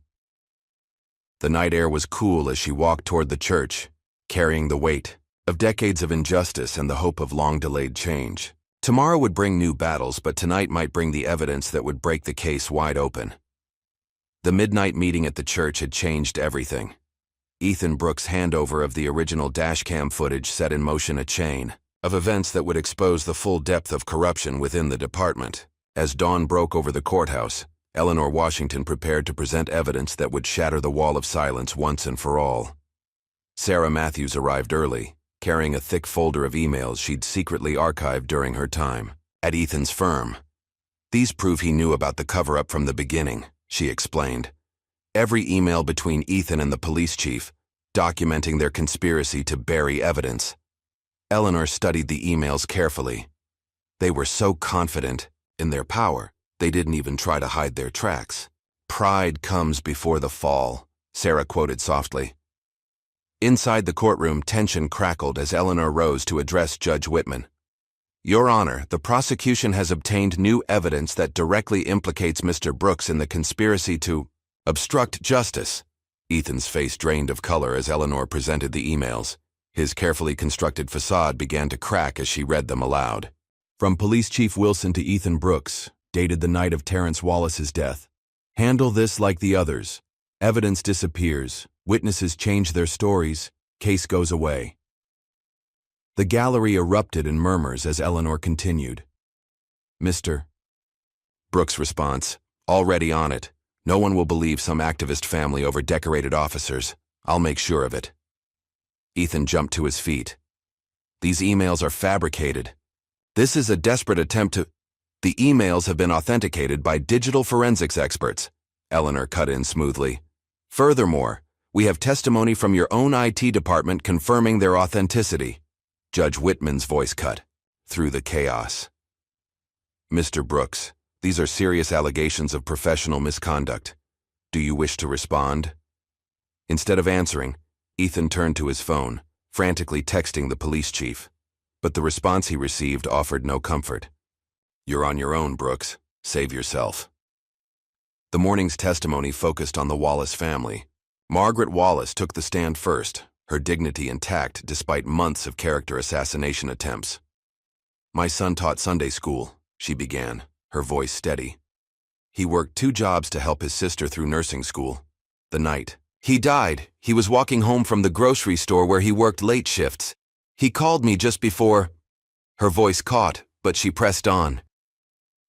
The night air was cool as she walked toward the church, carrying the weight of decades of injustice and the hope of long-delayed change. Tomorrow would bring new battles, but tonight might bring the evidence that would break the case wide open. The midnight meeting at the church had changed everything. Ethan Brooks' handover of the original dashcam footage set in motion a chain of events that would expose the full depth of corruption within the department. As dawn broke over the courthouse, Eleanor Washington prepared to present evidence that would shatter the wall of silence once and for all. Sarah Matthews arrived early, carrying a thick folder of emails she'd secretly archived during her time at Ethan's firm. These prove he knew about the cover-up from the beginning, she explained. Every email between Ethan and the police chief, documenting their conspiracy to bury evidence. Eleanor studied the emails carefully. They were so confident in their power, they didn't even try to hide their tracks. "Pride comes before the fall," Sarah quoted softly. Inside the courtroom, tension crackled as Eleanor rose to address Judge Whitman. "Your Honor, the prosecution has obtained new evidence that directly implicates Mr. Brooks in the conspiracy to obstruct justice." Ethan's face drained of color as Eleanor presented the emails. His carefully constructed facade began to crack as she read them aloud. From Police Chief Wilson to Ethan Brooks, dated the night of Terrence Wallace's death. Handle this like the others. Evidence disappears. Witnesses change their stories. Case goes away. The gallery erupted in murmurs as Eleanor continued. "Mr. Brooks' response, already on it. No one will believe some activist family over decorated officers. I'll make sure of it." Ethan jumped to his feet. "These emails are fabricated. This is a desperate attempt to—" "The emails have been authenticated by digital forensics experts," Eleanor cut in smoothly. "Furthermore, we have testimony from your own IT department confirming their authenticity." Judge Whitman's voice cut through the chaos. "Mr. Brooks, these are serious allegations of professional misconduct. Do you wish to respond?" Instead of answering, Ethan turned to his phone, frantically texting the police chief. But the response he received offered no comfort. "You're on your own, Brooks. Save yourself." The morning's testimony focused on the Wallace family. Margaret Wallace took the stand first, her dignity intact despite months of character assassination attempts. "My son taught Sunday school," she began, her voice steady. "He worked 2 jobs to help his sister through nursing school. The night he died, he was walking home from the grocery store where he worked late shifts. He called me just before—" Her voice caught, but she pressed on.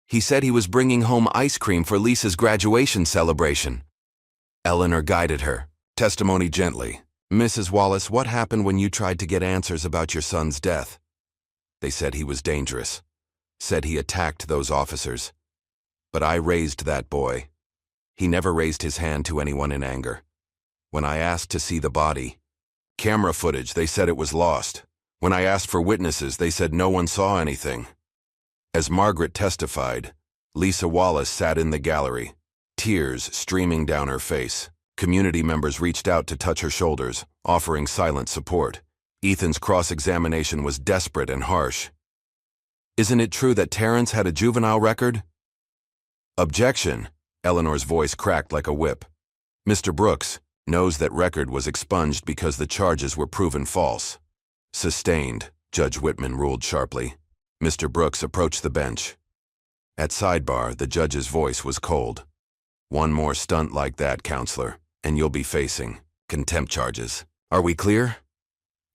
"He said he was bringing home ice cream for Lisa's graduation celebration." Eleanor guided her, testimony gently. "Mrs. Wallace, what happened when you tried to get answers about your son's death?" "They said he was dangerous. Said he attacked those officers. But I raised that boy. He never raised his hand to anyone in anger. When I asked to see the body, camera footage, they said it was lost. When I asked for witnesses, they said no one saw anything." As Margaret testified, Lisa Wallace sat in the gallery, tears streaming down her face. Community members reached out to touch her shoulders, offering silent support. Ethan's cross-examination was desperate and harsh. "Isn't it true that Terrence had a juvenile record?" "Objection," Eleanor's voice cracked like a whip. "Mr. Brooks knows that record was expunged because the charges were proven false." "Sustained," Judge Whitman ruled sharply. Mr. Brooks approached the bench. At sidebar, the judge's voice was cold. "One more stunt like that, counselor, and you'll be facing contempt charges. Are we clear?"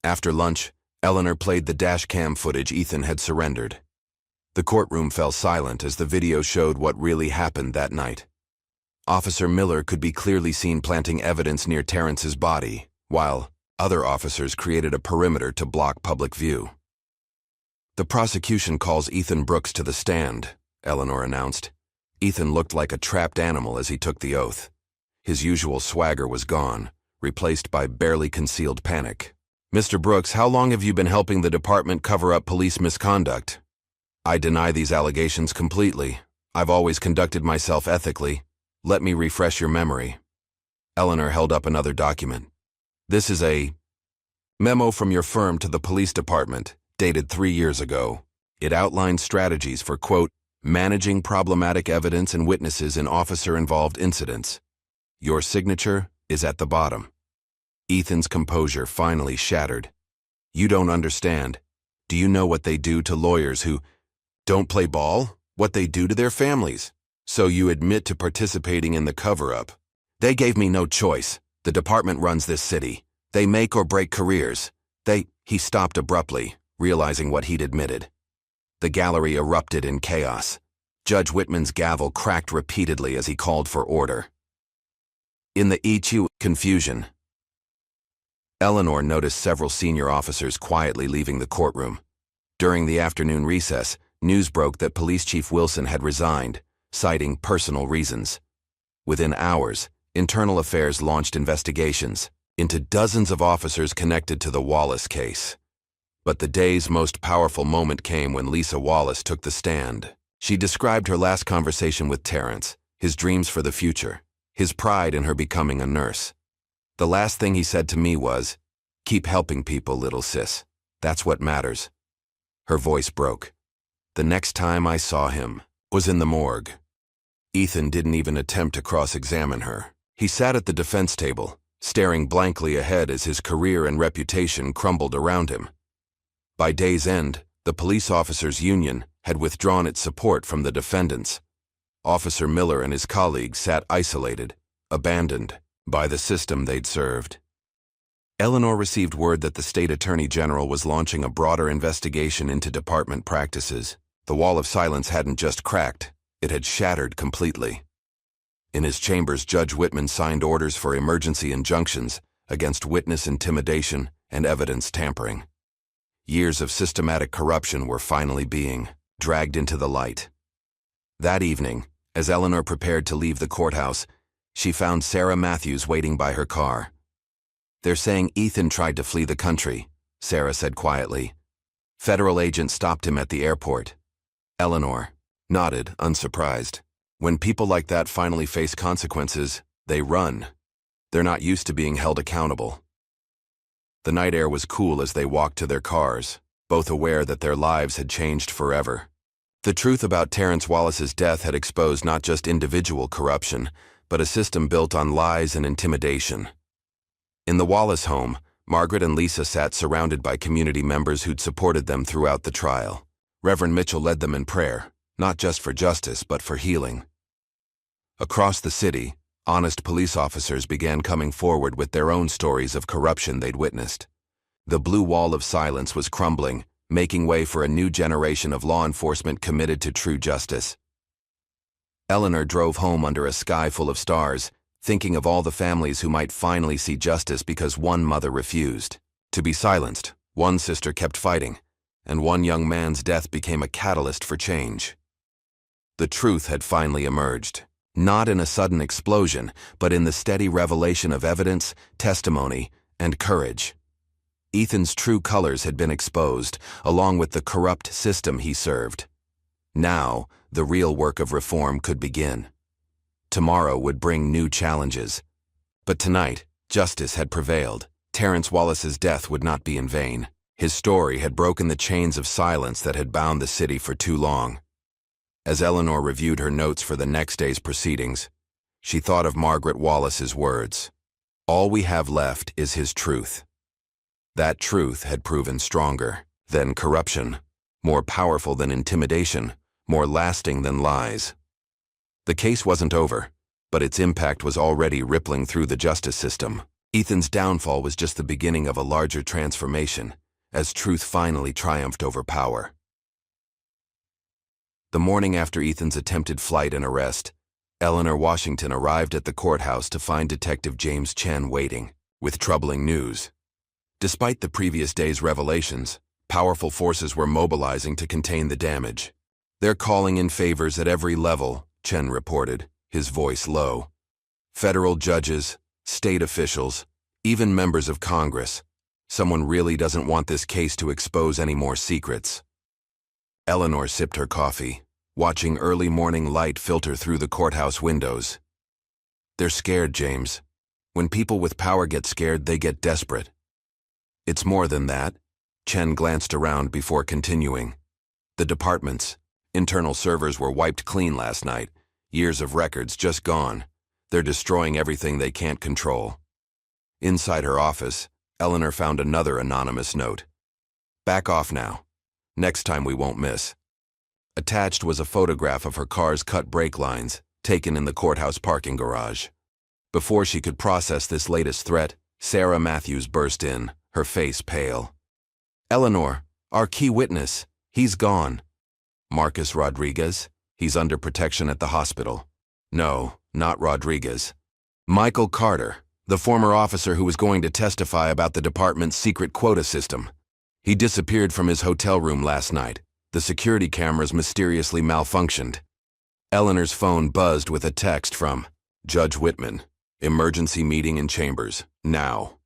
After lunch, Eleanor played the dash cam footage Ethan had surrendered. The courtroom fell silent as the video showed what really happened that night. Officer Miller could be clearly seen planting evidence near Terrence's body, while other officers created a perimeter to block public view. "The prosecution calls Ethan Brooks to the stand," Eleanor announced. Ethan looked like a trapped animal as he took the oath. His usual swagger was gone, replaced by barely concealed panic. Mr. Brooks, how long have you been helping the department cover up police misconduct? I deny these allegations completely. I've always conducted myself ethically. Let me refresh your memory. Eleanor held up another document. This is a memo from your firm to the police department, dated 3 years ago. It outlines strategies for, quote, managing problematic evidence and witnesses in officer-involved incidents. Your signature is at the bottom. Ethan's composure finally shattered. You don't understand. Do you know what they do to lawyers who don't play ball? What they do to their families? So you admit to participating in the cover-up. They gave me no choice. The department runs this city. They make or break careers. He stopped abruptly, realizing what he'd admitted. The gallery erupted in chaos. Judge Whitman's gavel cracked repeatedly as he called for order. In the confusion, Eleanor noticed several senior officers quietly leaving the courtroom. During the afternoon recess, news broke that Police Chief Wilson had resigned, citing personal reasons. Within hours, Internal Affairs launched investigations into dozens of officers connected to the Wallace case. But the day's most powerful moment came when Lisa Wallace took the stand. She described her last conversation with Terrence, his dreams for the future, his pride in her becoming a nurse. The last thing he said to me was, "Keep helping people, little sis. That's what matters." Her voice broke. The next time I saw him was in the morgue. Ethan didn't even attempt to cross-examine her. He sat at the defense table, staring blankly ahead as his career and reputation crumbled around him. By day's end, the police officers' union had withdrawn its support from the defendants. Officer Miller and his colleagues sat isolated, abandoned by the system they'd served. Eleanor received word that the state attorney general was launching a broader investigation into department practices. The wall of silence hadn't just cracked, it had shattered completely. In his chambers, Judge Whitman signed orders for emergency injunctions against witness intimidation and evidence tampering. Years of systematic corruption were finally being dragged into the light. That evening, as Eleanor prepared to leave the courthouse, she found Sarah Matthews waiting by her car. "They're saying Ethan tried to flee the country," Sarah said quietly. "Federal agents stopped him at the airport." Eleanor nodded, unsurprised. When people like that finally face consequences, they run. They're not used to being held accountable. The night air was cool as they walked to their cars, both aware that their lives had changed forever. The truth about Terrence Wallace's death had exposed not just individual corruption, but a system built on lies and intimidation. In the Wallace home, Margaret and Lisa sat surrounded by community members who'd supported them throughout the trial. Reverend Mitchell led them in prayer, not just for justice, but for healing. Across the city, honest police officers began coming forward with their own stories of corruption they'd witnessed. The blue wall of silence was crumbling, making way for a new generation of law enforcement committed to true justice. Eleanor drove home under a sky full of stars, thinking of all the families who might finally see justice because one mother refused to be silenced, one sister kept fighting, and one young man's death became a catalyst for change. The truth had finally emerged, not in a sudden explosion, but in the steady revelation of evidence, testimony, and courage. Ethan's true colors had been exposed, along with the corrupt system he served. Now, the real work of reform could begin. Tomorrow would bring new challenges. But tonight, justice had prevailed. Terrence Wallace's death would not be in vain. His story had broken the chains of silence that had bound the city for too long. As Eleanor reviewed her notes for the next day's proceedings, she thought of Margaret Wallace's words. "All we have left is his truth." That truth had proven stronger than corruption, more powerful than intimidation, more lasting than lies. The case wasn't over, but its impact was already rippling through the justice system. Ethan's downfall was just the beginning of a larger transformation, as truth finally triumphed over power. The morning after Ethan's attempted flight and arrest, Eleanor Washington arrived at the courthouse to find Detective James Chen waiting, with troubling news. Despite the previous day's revelations, powerful forces were mobilizing to contain the damage. "They're calling in favors at every level," Chen reported, his voice low. "Federal judges, state officials, even members of Congress. Someone really doesn't want this case to expose any more secrets. Eleanor sipped her coffee, watching early morning light filter through the courthouse windows. They're scared, James. When people with power get scared, they get desperate. It's more than that. Chen glanced around before continuing. The department's internal servers were wiped clean last night. Years of records just gone. They're destroying everything they can't control. Inside her office, Eleanor found another anonymous note. Back off now. Next time we won't miss. Attached was a photograph of her car's cut brake lines, taken in the courthouse parking garage. Before she could process this latest threat, Sarah Matthews burst in, her face pale. Eleanor, our key witness, he's gone. Marcus Rodriguez? He's under protection at the hospital. No, not Rodriguez. Michael Carter, the former officer who was going to testify about the department's secret quota system. He disappeared from his hotel room last night. The security cameras mysteriously malfunctioned. Eleanor's phone buzzed with a text from Judge Whitman. Emergency meeting in chambers, now.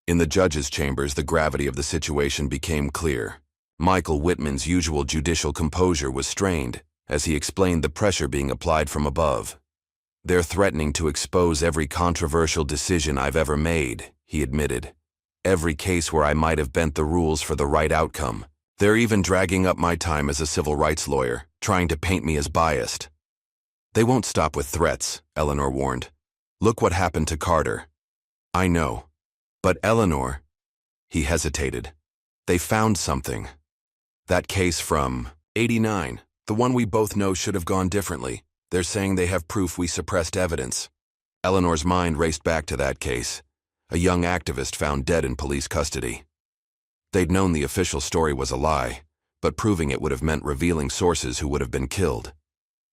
In the judge's chambers, the gravity of the situation became clear. Michael Whitman's usual judicial composure was strained as he explained the pressure being applied from above. They're threatening to expose every controversial decision I've ever made, he admitted. Every case where I might have bent the rules for the right outcome. They're even dragging up my time as a civil rights lawyer, trying to paint me as biased. They won't stop with threats, Eleanor warned. Look what happened to Carter. I know. But Eleanor, he hesitated. They found something. That case from '89, the one we both know should have gone differently. They're saying they have proof we suppressed evidence. Eleanor's mind raced back to that case. A young activist found dead in police custody. They'd known the official story was a lie, but proving it would have meant revealing sources who would have been killed.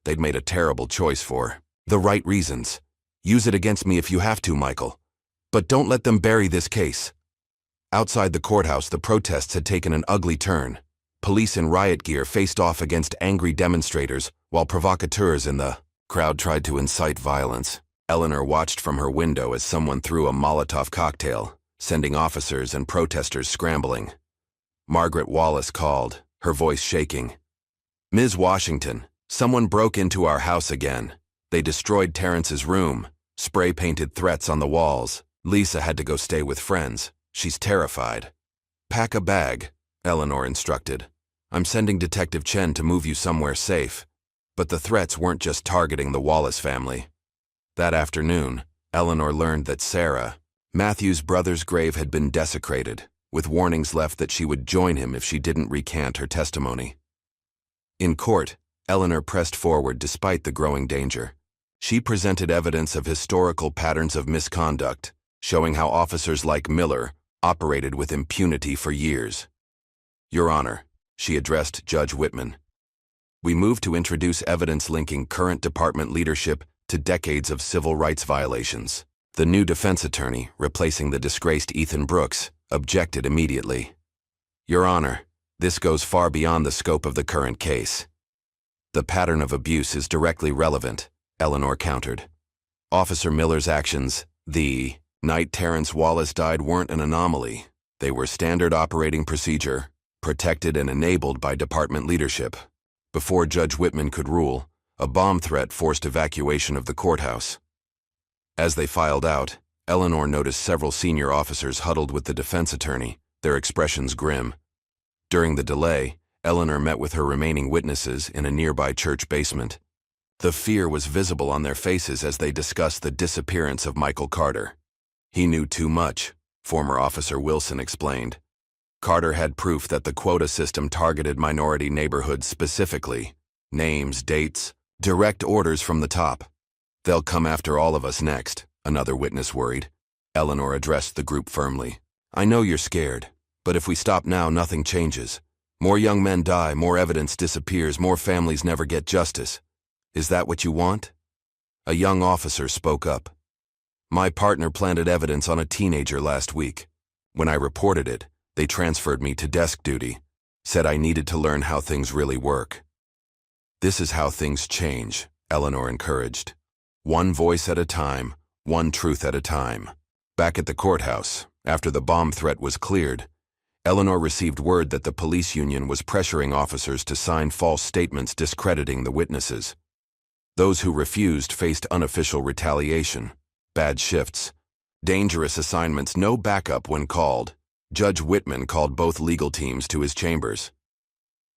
They'd made a terrible choice for the right reasons. Use it against me if you have to, Michael. But don't let them bury this case. Outside the courthouse, the protests had taken an ugly turn. Police in riot gear faced off against angry demonstrators, while provocateurs in the crowd tried to incite violence. Eleanor watched from her window as someone threw a Molotov cocktail, sending officers and protesters scrambling. Margaret Wallace called, her voice shaking. Ms. Washington, someone broke into our house again. They destroyed Terrence's room, spray-painted threats on the walls. Lisa had to go stay with friends. She's terrified. Pack a bag, Eleanor instructed. I'm sending Detective Chen to move you somewhere safe. But the threats weren't just targeting the Wallace family. That afternoon, Eleanor learned that Sarah, Matthew's brother's grave had been desecrated, with warnings left that she would join him if she didn't recant her testimony. In court, Eleanor pressed forward despite the growing danger. She presented evidence of historical patterns of misconduct, showing how officers like Miller operated with impunity for years. Your Honor, she addressed Judge Whitman. We move to introduce evidence linking current department leadership to decades of civil rights violations. The new defense attorney, replacing the disgraced Ethan Brooks, objected immediately. Your Honor, this goes far beyond the scope of the current case. The pattern of abuse is directly relevant, Eleanor countered. Officer Miller's actions, the night Terrence Wallace died, weren't an anomaly. They were standard operating procedure, protected and enabled by department leadership. Before Judge Whitman could rule, a bomb threat forced evacuation of the courthouse. As they filed out, Eleanor noticed several senior officers huddled with the defense attorney, their expressions grim. During the delay, Eleanor met with her remaining witnesses in a nearby church basement. The fear was visible on their faces as they discussed the disappearance of Michael Carter. He knew too much, former Officer Wilson explained. Carter had proof that the quota system targeted minority neighborhoods specifically. Names, dates, direct orders from the top. They'll come after all of us next, another witness worried. Eleanor addressed the group firmly. I know you're scared, but if we stop now, nothing changes. More young men die, more evidence disappears, more families never get justice. Is that what you want? A young officer spoke up. My partner planted evidence on a teenager last week. When I reported it, they transferred me to desk duty, said I needed to learn how things really work. This is how things change, Eleanor encouraged. One voice at a time, one truth at a time. Back at the courthouse, After the bomb threat was cleared, Eleanor received word that the police union was pressuring officers to sign false statements discrediting the witnesses. Those who refused faced unofficial retaliation, bad shifts, dangerous assignments, no backup when called. Judge Whitman called both legal teams to his chambers.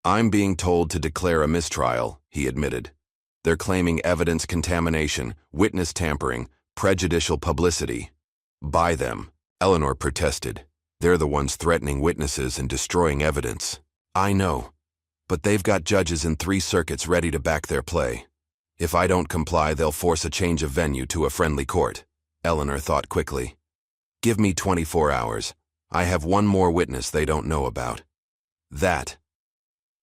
"I'm being told to declare a mistrial," he admitted. "They're claiming evidence contamination, witness tampering, prejudicial publicity." "By them," Eleanor protested. "They're the ones threatening witnesses and destroying evidence." "I know, but they've got judges in 3 circuits ready to back their play. If I don't comply, they'll force a change of venue to a friendly court." Eleanor thought quickly. "Give me 24 hours. I have one more witness they don't know about." That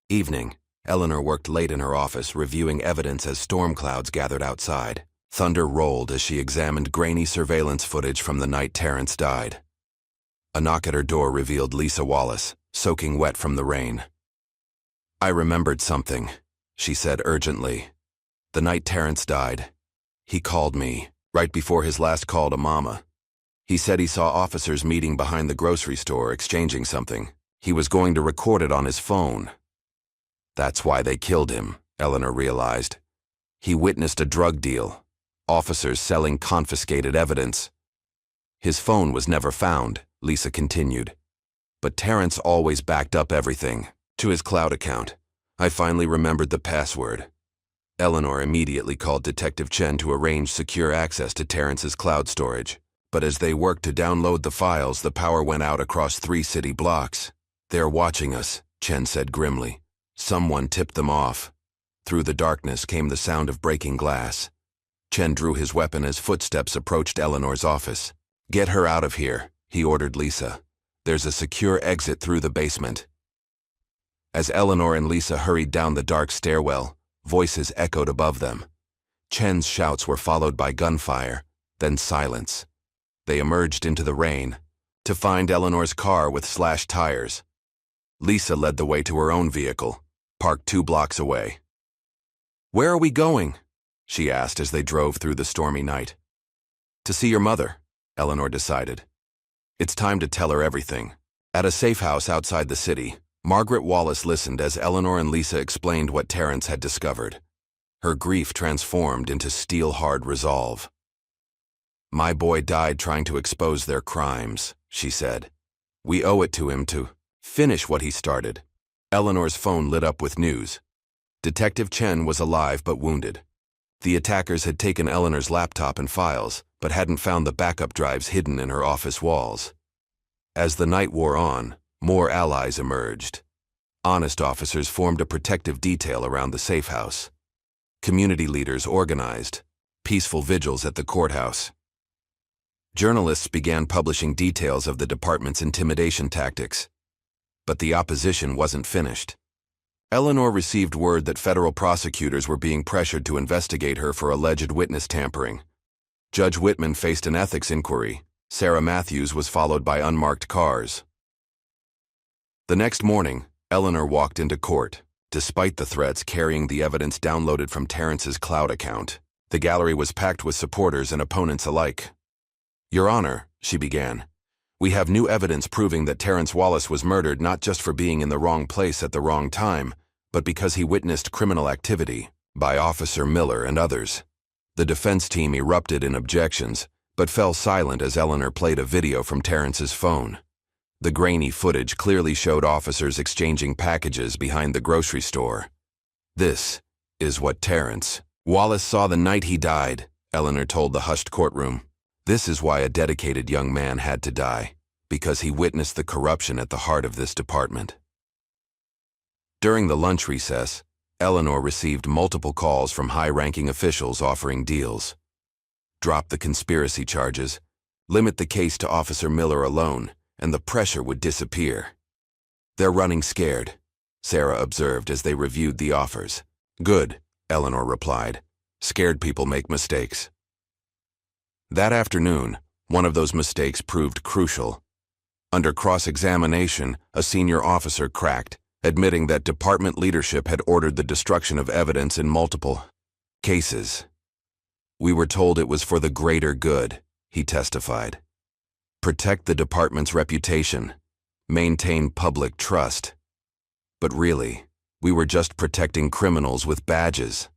evening, Eleanor worked late in her office reviewing evidence as storm clouds gathered outside. Thunder rolled as she examined grainy surveillance footage from the night Terrence died. A knock at her door revealed Lisa Wallace, soaking wet from the rain. "I remembered something," she said urgently. "The night Terrence died, he called me, right before his last call to Mama. He said he saw officers meeting behind the grocery store exchanging something. He was going to record it on his phone." That's why they killed him, Eleanor realized. He witnessed a drug deal, officers selling confiscated evidence. "His phone was never found," Lisa continued. "But Terrence always backed up everything to his cloud account. I finally remembered the password." Eleanor immediately called Detective Chen to arrange secure access to Terrence's cloud storage. But as they worked to download the files, the power went out across 3 city blocks. "They're watching us," Chen said grimly. "Someone tipped them off." Through the darkness came the sound of breaking glass. Chen drew his weapon as footsteps approached Eleanor's office. "Get her out of here," he ordered Lisa. "There's a secure exit through the basement." As Eleanor and Lisa hurried down the dark stairwell, voices echoed above them. Chen's shouts were followed by gunfire, then silence. They emerged into the rain, to find Eleanor's car with slashed tires. Lisa led the way to her own vehicle, parked 2 blocks away. "Where are we going?" she asked as they drove through the stormy night. "To see your mother," Eleanor decided. "It's time to tell her everything." At a safe house outside the city, Margaret Wallace listened as Eleanor and Lisa explained what Terrence had discovered. Her grief transformed into steel-hard resolve. "My boy died trying to expose their crimes," she said. "We owe it to him to finish what he started." Eleanor's phone lit up with news. Detective Chen was alive but wounded. The attackers had taken Eleanor's laptop and files, but hadn't found the backup drives hidden in her office walls. As the night wore on, more allies emerged. Honest officers formed a protective detail around the safe house. Community leaders organized peaceful vigils at the courthouse. Journalists began publishing details of the department's intimidation tactics. But the opposition wasn't finished. Eleanor received word that federal prosecutors were being pressured to investigate her for alleged witness tampering. Judge Whitman faced an ethics inquiry. Sarah Matthews was followed by unmarked cars. The next morning, Eleanor walked into court. Despite the threats carrying the evidence downloaded from Terrence's cloud account, the gallery was packed with supporters and opponents alike. "Your Honor," she began, "we have new evidence proving that Terrence Wallace was murdered not just for being in the wrong place at the wrong time, but because he witnessed criminal activity by Officer Miller and others." The defense team erupted in objections, but fell silent as Eleanor played a video from Terrence's phone. The grainy footage clearly showed officers exchanging packages behind the grocery store. "This is what Terrence Wallace saw the night he died," Eleanor told the hushed courtroom. "This is why a dedicated young man had to die, because he witnessed the corruption at the heart of this department." During the lunch recess, Eleanor received multiple calls from high-ranking officials offering deals. Drop the conspiracy charges, limit the case to Officer Miller alone, and the pressure would disappear. "They're running scared," Sarah observed as they reviewed the offers. "Good," Eleanor replied. "Scared people make mistakes." That afternoon, one of those mistakes proved crucial. Under cross-examination, a senior officer cracked, admitting that department leadership had ordered the destruction of evidence in multiple cases. "We were told it was for the greater good," he testified. protect the department's reputation, maintain public trust. But really, we were just protecting criminals with badges.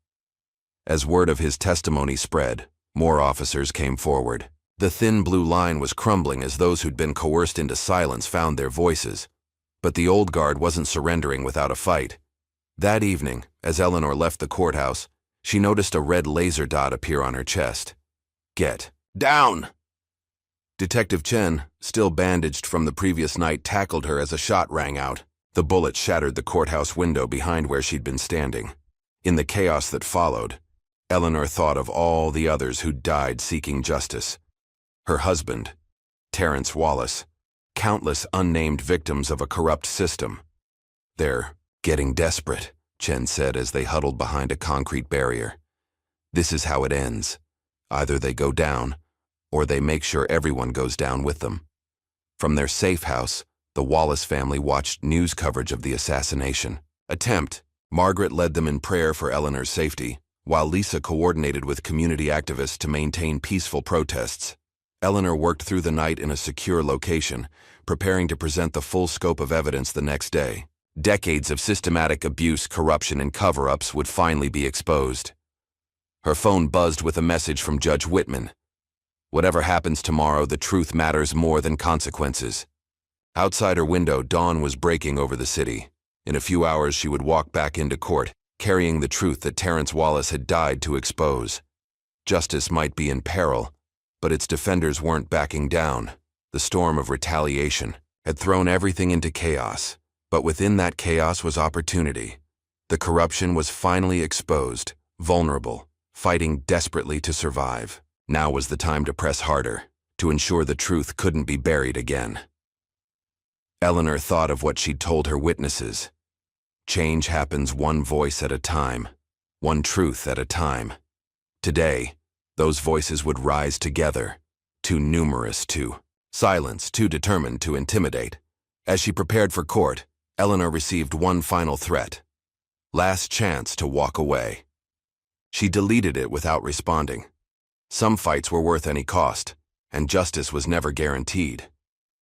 As word of his testimony spread, more officers came forward. The thin blue line was crumbling as those who'd been coerced into silence found their voices. But the old guard wasn't surrendering without a fight. That evening, as Eleanor left the courthouse, she noticed a red laser dot appear on her chest. "Get down!" Detective Chen, still bandaged from the previous night, tackled her as a shot rang out. The bullet shattered the courthouse window behind where she'd been standing. In the chaos that followed, Eleanor thought of all the others who'd died seeking justice. Her husband, Terrence Wallace, countless unnamed victims of a corrupt system. "They're getting desperate," Chen said as they huddled behind a concrete barrier. "This is how it ends. Either they go down, or they make sure everyone goes down with them." From their safe house, the Wallace family watched news coverage of the assassination attempt. Margaret led them in prayer for Eleanor's safety, while Lisa coordinated with community activists to maintain peaceful protests. Eleanor worked through the night in a secure location, preparing to present the full scope of evidence the next day. Decades of systematic abuse, corruption, and cover-ups would finally be exposed. Her phone buzzed with a message from Judge Whitman. "Whatever happens tomorrow, the truth matters more than consequences." Outside her window, dawn was breaking over the city. In a few hours, she would walk back into court, carrying the truth that Terrence Wallace had died to expose. Justice might be in peril, but its defenders weren't backing down. The storm of retaliation had thrown everything into chaos, but within that chaos was opportunity. The corruption was finally exposed, vulnerable, fighting desperately to survive. Now was the time to press harder, to ensure the truth couldn't be buried again. Eleanor thought of what she'd told her witnesses. Change happens one voice at a time, one truth at a time. Today, those voices would rise together, too numerous to silence, too determined to intimidate. As she prepared for court, Eleanor received one final threat. Last chance to walk away. She deleted it without responding. Some fights were worth any cost, and justice was never guaranteed.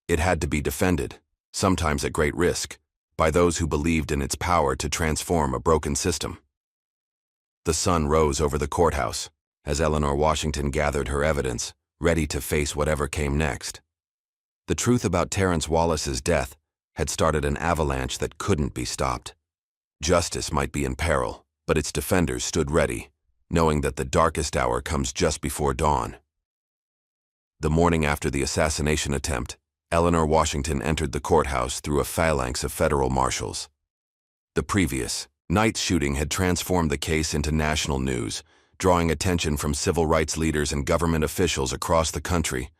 It had to be defended, sometimes at great risk, by those who believed in its power to transform a broken system. The sun rose over the courthouse as Eleanor Washington gathered her evidence, ready to face whatever came next. The truth about Terrence Wallace's death had started an avalanche that couldn't be stopped. Justice might be in peril, but its defenders stood ready, knowing that the darkest hour comes just before dawn. The morning after the assassination attempt, Eleanor Washington entered the courthouse through a phalanx of federal marshals. The previous night's shooting had transformed the case into national news, drawing attention from civil rights leaders and government officials across the country.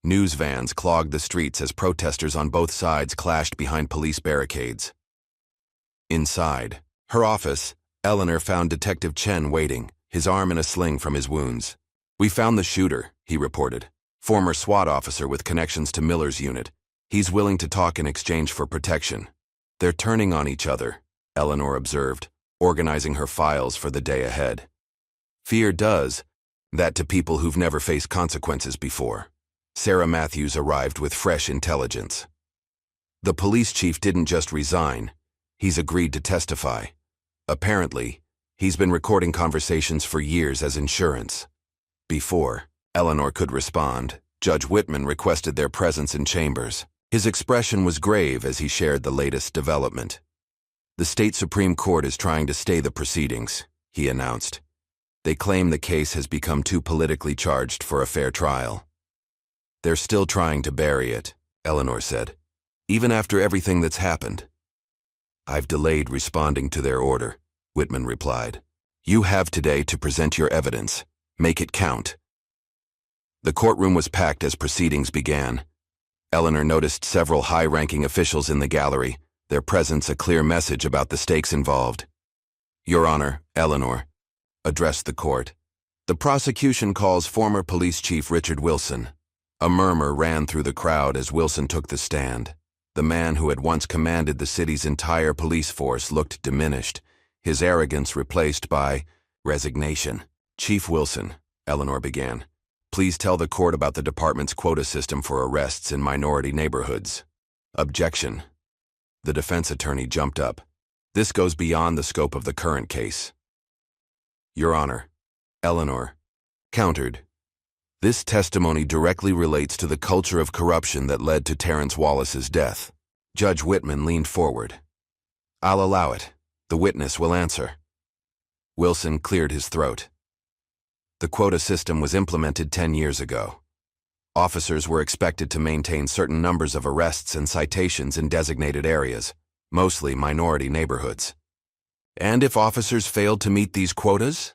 News vans clogged the streets as protesters on both sides clashed behind police barricades. Inside her office, Eleanor found Detective Chen waiting, his arm in a sling from his wounds. "We found the shooter," he reported. "Former SWAT officer with connections to Miller's unit. He's willing to talk in exchange for protection." "They're turning on each other," Eleanor observed, organizing her files for the day ahead. Fear does that to people who've never faced consequences before. Sarah Matthews arrived with fresh intelligence. The police chief didn't just resign, he's agreed to testify. Apparently, he's been recording conversations for years as insurance. Before Eleanor could respond, Judge Whitman requested their presence in chambers. His expression was grave as he shared the latest development. "The state Supreme Court is trying to stay the proceedings," he announced. "They claim the case has become too politically charged for a fair trial." "They're still trying to bury it," Eleanor said, "even after everything that's happened." "I've delayed responding to their order," Whitman replied. "You have today to present your evidence. Make it count." The courtroom was packed as proceedings began. Eleanor noticed several high-ranking officials in the gallery, their presence a clear message about the stakes involved. "Your Honor," Eleanor addressed the court, "the prosecution calls former police chief Richard Wilson." A murmur ran through the crowd as Wilson took the stand. The man who had once commanded the city's entire police force looked diminished, his arrogance replaced by resignation. "Chief Wilson," Eleanor began, Please tell the court about the department's quota system for arrests in minority neighborhoods. Objection. The defense attorney jumped up. This goes beyond the scope of the current case. Your Honor, Eleanor countered. This testimony directly relates to the culture of corruption that led to Terrence Wallace's death. Judge Whitman leaned forward. I'll allow it. The witness will answer. Wilson cleared his throat. The quota system was implemented 10 years ago. Officers were expected to maintain certain numbers of arrests and citations in designated areas, mostly minority neighborhoods. And if officers failed to meet these quotas,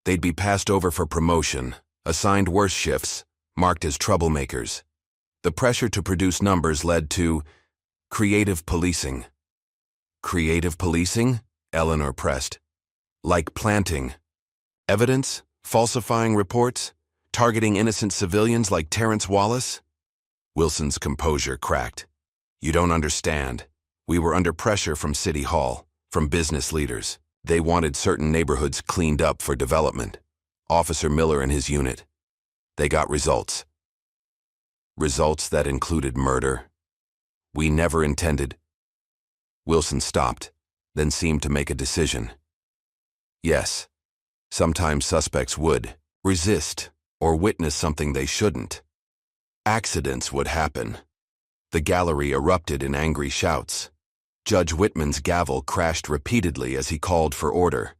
they'd be passed over for promotion, assigned worse shifts, marked as troublemakers. The pressure to produce numbers led to creative policing. Creative policing? Eleanor pressed. Like planting evidence, falsifying reports, targeting innocent civilians like Terrence Wallace? Wilson's composure cracked. You don't understand. We were under pressure from City Hall, from business leaders. They wanted certain neighborhoods cleaned up for development. Officer Miller and his unit. They got results. Results that included murder. We never intended. Wilson stopped, then seemed to make a decision. Yes, sometimes suspects would resist or witness something they shouldn't. Accidents would happen. The gallery erupted in angry shouts. Judge Whitman's gavel crashed repeatedly as he called for order.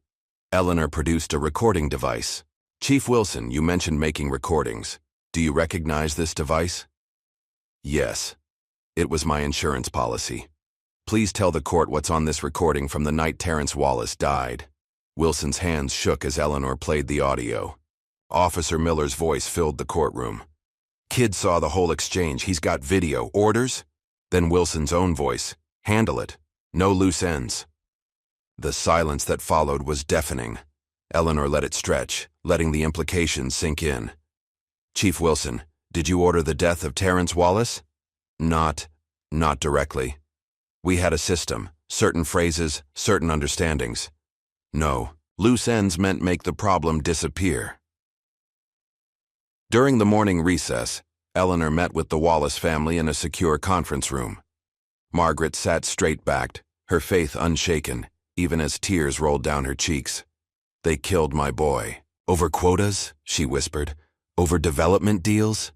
Eleanor produced a recording device. Chief Wilson, you mentioned making recordings. Do you recognize this device? Yes. It was my insurance policy. Please tell the court what's on this recording from the night Terrence Wallace died. Wilson's hands shook as Eleanor played the audio. Officer Miller's voice filled the courtroom. Kid saw the whole exchange. He's got video. Orders? Then Wilson's own voice. Handle it. No loose ends. The silence that followed was deafening. Eleanor let it stretch, letting the implications sink in. Chief Wilson, did you order the death of Terrence Wallace? Not directly. We had a system, certain phrases, certain understandings. No, loose ends meant make the problem disappear. During the morning recess, Eleanor met with the Wallace family in a secure conference room. Margaret sat straight-backed, her faith unshaken, even as tears rolled down her cheeks. They killed my boy. Over quotas, she whispered. Over development deals?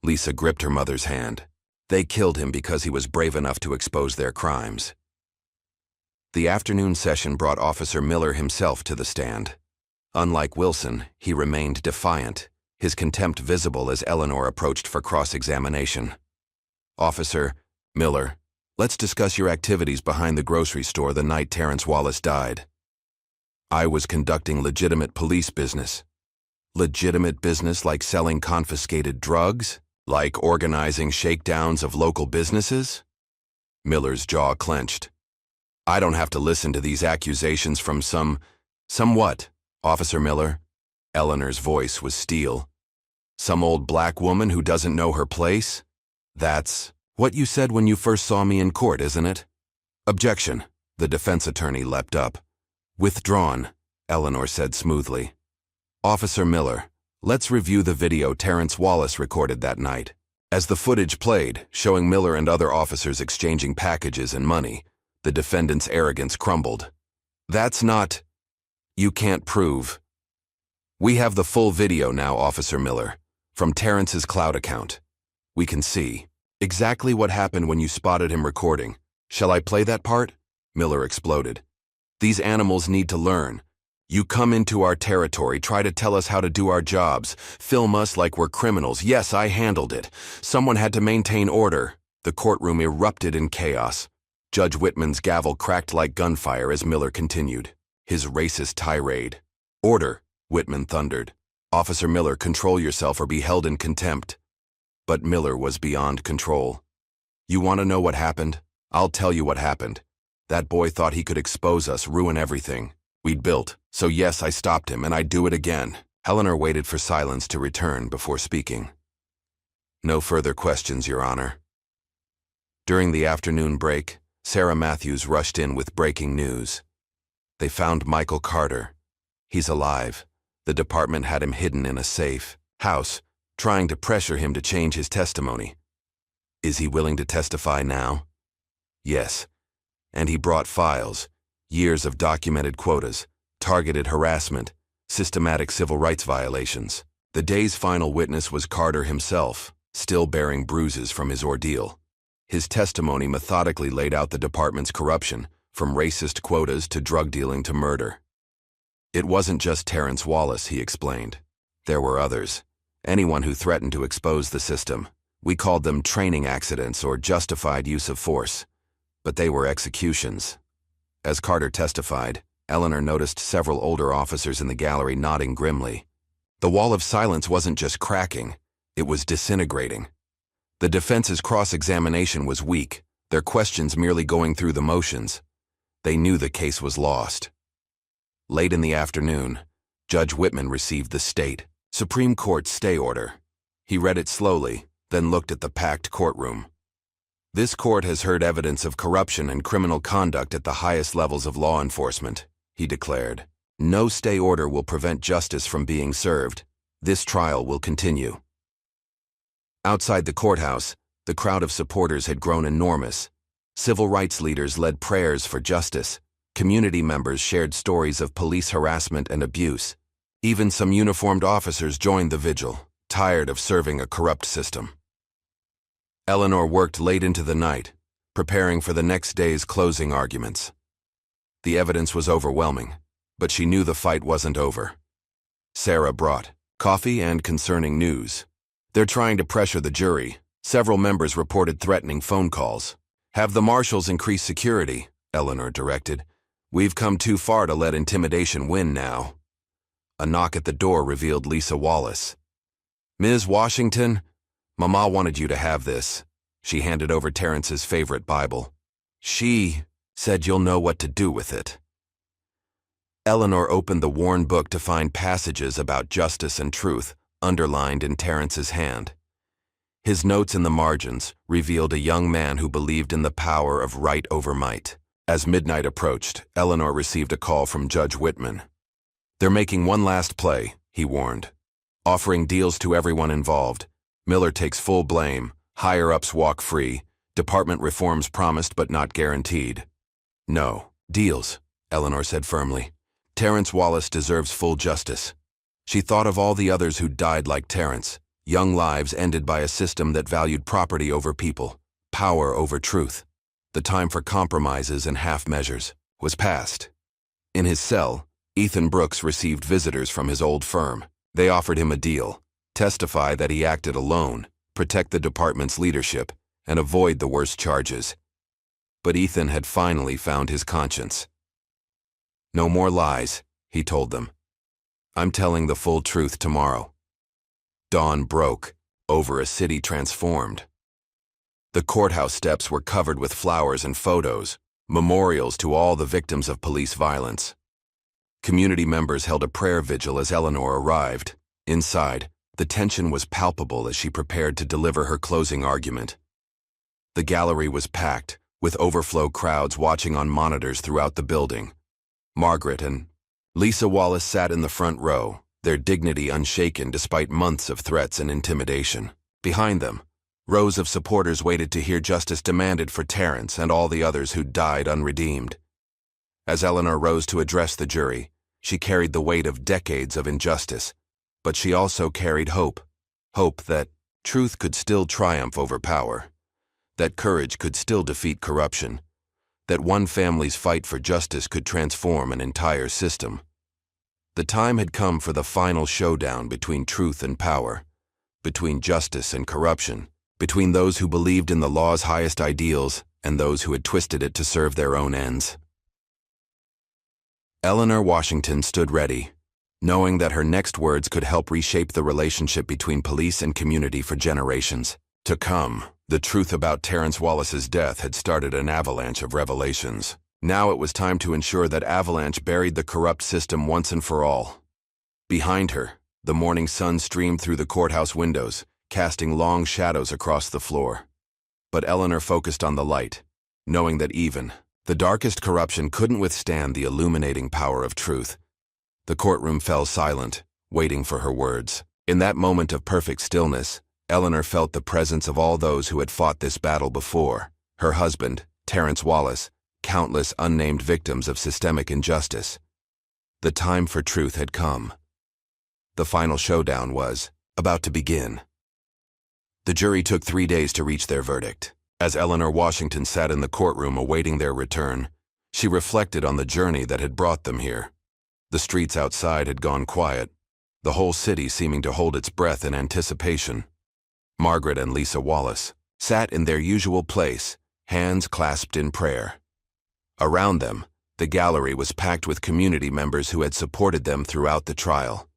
Lisa gripped her mother's hand. They killed him because he was brave enough to expose their crimes. The afternoon session brought Officer Miller himself to the stand. Unlike Wilson, he remained defiant, his contempt visible as Eleanor approached for cross-examination. Officer Miller, let's discuss your activities behind the grocery store the night Terrence Wallace died. I was conducting legitimate police business. Legitimate business like selling confiscated drugs? Like organizing shakedowns of local businesses? Miller's jaw clenched. I don't have to listen to these accusations from some what, Officer Miller? Eleanor's voice was steel. Some old black woman who doesn't know her place? That's what you said when you first saw me in court, isn't it? Objection. The defense attorney leapt up. Withdrawn, Eleanor said smoothly. Officer Miller, let's review the video Terrence Wallace recorded that night. As the footage played, showing Miller and other officers exchanging packages and money, the defendant's arrogance crumbled. That's not... You can't prove. We have the full video now, Officer Miller, from Terrence's cloud account. We can see exactly what happened when you spotted him recording. Shall I play that part? Miller exploded. These animals need to learn. You come into our territory, try to tell us how to do our jobs, film us like we're criminals. Yes, I handled it. Someone had to maintain order. The courtroom erupted in chaos. Judge Whitman's gavel cracked like gunfire as Miller continued, his racist tirade. Order, Whitman thundered. Officer Miller, control yourself or be held in contempt. But Miller was beyond control. You want to know what happened? I'll tell you what happened. That boy thought he could expose us, ruin everything we'd built. So yes, I stopped him, and I'd do it again. Eleanor waited for silence to return before speaking. No further questions, Your Honor. During the afternoon break, Sarah Matthews rushed in with breaking news. They found Michael Carter. He's alive. The department had him hidden in a safe. House, trying to pressure him to change his testimony. Is he willing to testify now? Yes. And he brought files, years of documented quotas, targeted harassment, systematic civil rights violations. The day's final witness was Carter himself, still bearing bruises from his ordeal. His testimony methodically laid out the department's corruption, from racist quotas to drug dealing to murder. It wasn't just Terrence Wallace, he explained. There were others. Anyone who threatened to expose the system. We called them training accidents or justified use of force. But they were executions. As Carter testified, Eleanor noticed several older officers in the gallery nodding grimly. The wall of silence wasn't just cracking, it was disintegrating. The defense's cross-examination was weak, their questions merely going through the motions. They knew the case was lost. Late in the afternoon, Judge Whitman received the state Supreme Court stay order. He read it slowly, then looked at the packed courtroom. This court has heard evidence of corruption and criminal conduct at the highest levels of law enforcement, he declared. No stay order will prevent justice from being served. This trial will continue. Outside the courthouse, the crowd of supporters had grown enormous. Civil rights leaders led prayers for justice. Community members shared stories of police harassment and abuse. Even some uniformed officers joined the vigil, tired of serving a corrupt system. Eleanor worked late into the night, preparing for the next day's closing arguments. The evidence was overwhelming, but she knew the fight wasn't over. Sarah brought coffee and concerning news. They're trying to pressure the jury. Several members reported threatening phone calls. Have the marshals increase security, Eleanor directed. We've come too far to let intimidation win now. A knock at the door revealed Lisa Wallace. Ms. Washington, Mama wanted you to have this. She handed over Terrence's favorite Bible. She said you'll know what to do with it. Eleanor opened the worn book to find passages about justice and truth underlined in Terrence's hand. His notes in the margins revealed a young man who believed in the power of right over might. As midnight approached, Eleanor received a call from Judge Whitman. They're making one last play, he warned. Offering deals to everyone involved. Miller takes full blame, higher-ups walk free, department reforms promised but not guaranteed. No, deals, Eleanor said firmly. Terrence Wallace deserves full justice. She thought of all the others who died like Terrence, young lives ended by a system that valued property over people, power over truth. The time for compromises and half measures was past. In his cell, Ethan Brooks received visitors from his old firm. They offered him a deal, testify that he acted alone, protect the department's leadership, and avoid the worst charges. But Ethan had finally found his conscience. No more lies, he told them. I'm telling the full truth tomorrow. Dawn broke over a city transformed. The courthouse steps were covered with flowers and photos, memorials to all the victims of police violence. Community members held a prayer vigil as Eleanor arrived. Inside, the tension was palpable as she prepared to deliver her closing argument. The gallery was packed, with overflow crowds watching on monitors throughout the building. Margaret and Lisa Wallace sat in the front row, their dignity unshaken despite months of threats and intimidation. Behind them, rows of supporters waited to hear justice demanded for Terrence and all the others who died unredeemed. As Eleanor rose to address the jury, she carried the weight of decades of injustice, but she also carried hope. Hope that truth could still triumph over power, that courage could still defeat corruption, that one family's fight for justice could transform an entire system. The time had come for the final showdown between truth and power, between justice and corruption, between those who believed in the law's highest ideals and those who had twisted it to serve their own ends. Eleanor Washington stood ready, knowing that her next words could help reshape the relationship between police and community for generations to come. The truth about Terrence Wallace's death had started an avalanche of revelations. Now it was time to ensure that avalanche buried the corrupt system once and for all. Behind her, the morning sun streamed through the courthouse windows, casting long shadows across the floor. But Eleanor focused on the light, knowing that even the darkest corruption couldn't withstand the illuminating power of truth. The courtroom fell silent, waiting for her words. In that moment of perfect stillness, Eleanor felt the presence of all those who had fought this battle before: her husband, Terrence Wallace, countless unnamed victims of systemic injustice. The time for truth had come. The final showdown was about to begin. The jury took 3 days to reach their verdict. As Eleanor Washington sat in the courtroom awaiting their return, she reflected on the journey that had brought them here. The streets outside had gone quiet, the whole city seeming to hold its breath in anticipation. Margaret and Lisa Wallace sat in their usual place, hands clasped in prayer. Around them, the gallery was packed with community members who had supported them throughout the trial.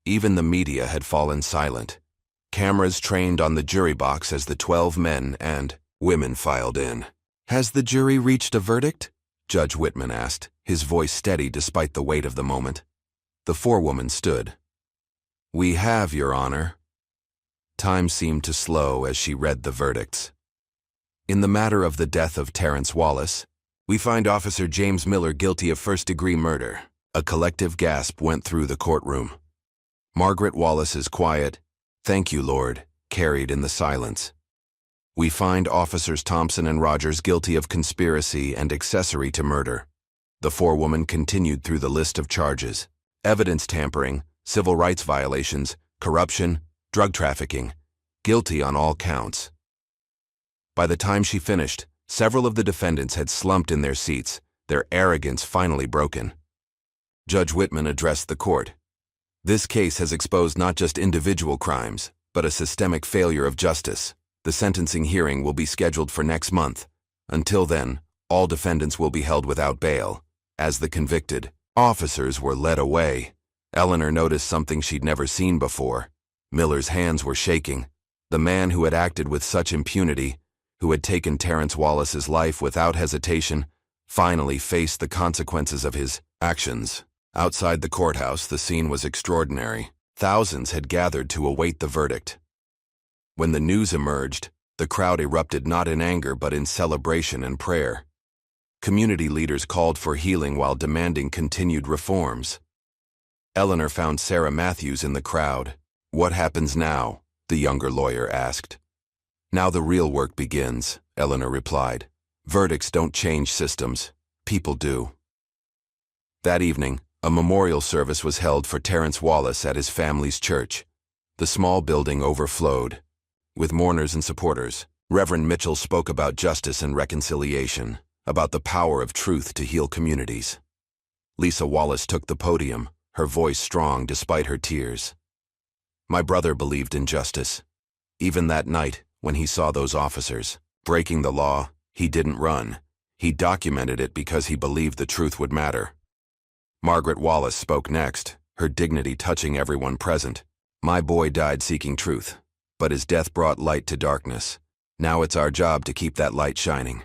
Even the media had fallen silent. Cameras trained on the jury box as the 12 men and women filed in. "Has the jury reached a verdict?" Judge Whitman asked, his voice steady despite the weight of the moment. The forewoman stood. "We have, Your Honor." Time seemed to slow as she read the verdicts. In the matter of the death of Terrence Wallace, we find Officer James Miller guilty of first-degree murder. A collective gasp went through the courtroom. Margaret Wallace's quiet, "Thank you, Lord," carried in the silence. We find Officers Thompson and Rogers guilty of conspiracy and accessory to murder. The forewoman continued through the list of charges: evidence tampering, civil rights violations, corruption, drug trafficking, guilty on all counts. By the time she finished, several of the defendants had slumped in their seats, their arrogance finally broken. Judge Whitman addressed the court. "This case has exposed not just individual crimes, but a systemic failure of justice. The sentencing hearing will be scheduled for next month. Until then, all defendants will be held without bail." As the convicted officers were led away, Eleanor noticed something she'd never seen before. Miller's hands were shaking. The man who had acted with such impunity, who had taken Terrence Wallace's life without hesitation, finally faced the consequences of his actions. Outside the courthouse, the scene was extraordinary. Thousands had gathered to await the verdict. When the news emerged, the crowd erupted not in anger but in celebration and prayer. Community leaders called for healing while demanding continued reforms. Eleanor found Sarah Matthews in the crowd. "What happens now?" the younger lawyer asked. "Now the real work begins," Eleanor replied. "Verdicts don't change systems, people do." That evening, a memorial service was held for Terrence Wallace at his family's church. The small building overflowed. With mourners and supporters, Reverend Mitchell spoke about justice and reconciliation, about the power of truth to heal communities. Lisa Wallace took the podium, her voice strong despite her tears. "My brother believed in justice. Even that night, when he saw those officers breaking the law, he didn't run. He documented it because he believed the truth would matter." Margaret Wallace spoke next, her dignity touching everyone present. "My boy died seeking truth, but his death brought light to darkness. Now it's our job to keep that light shining."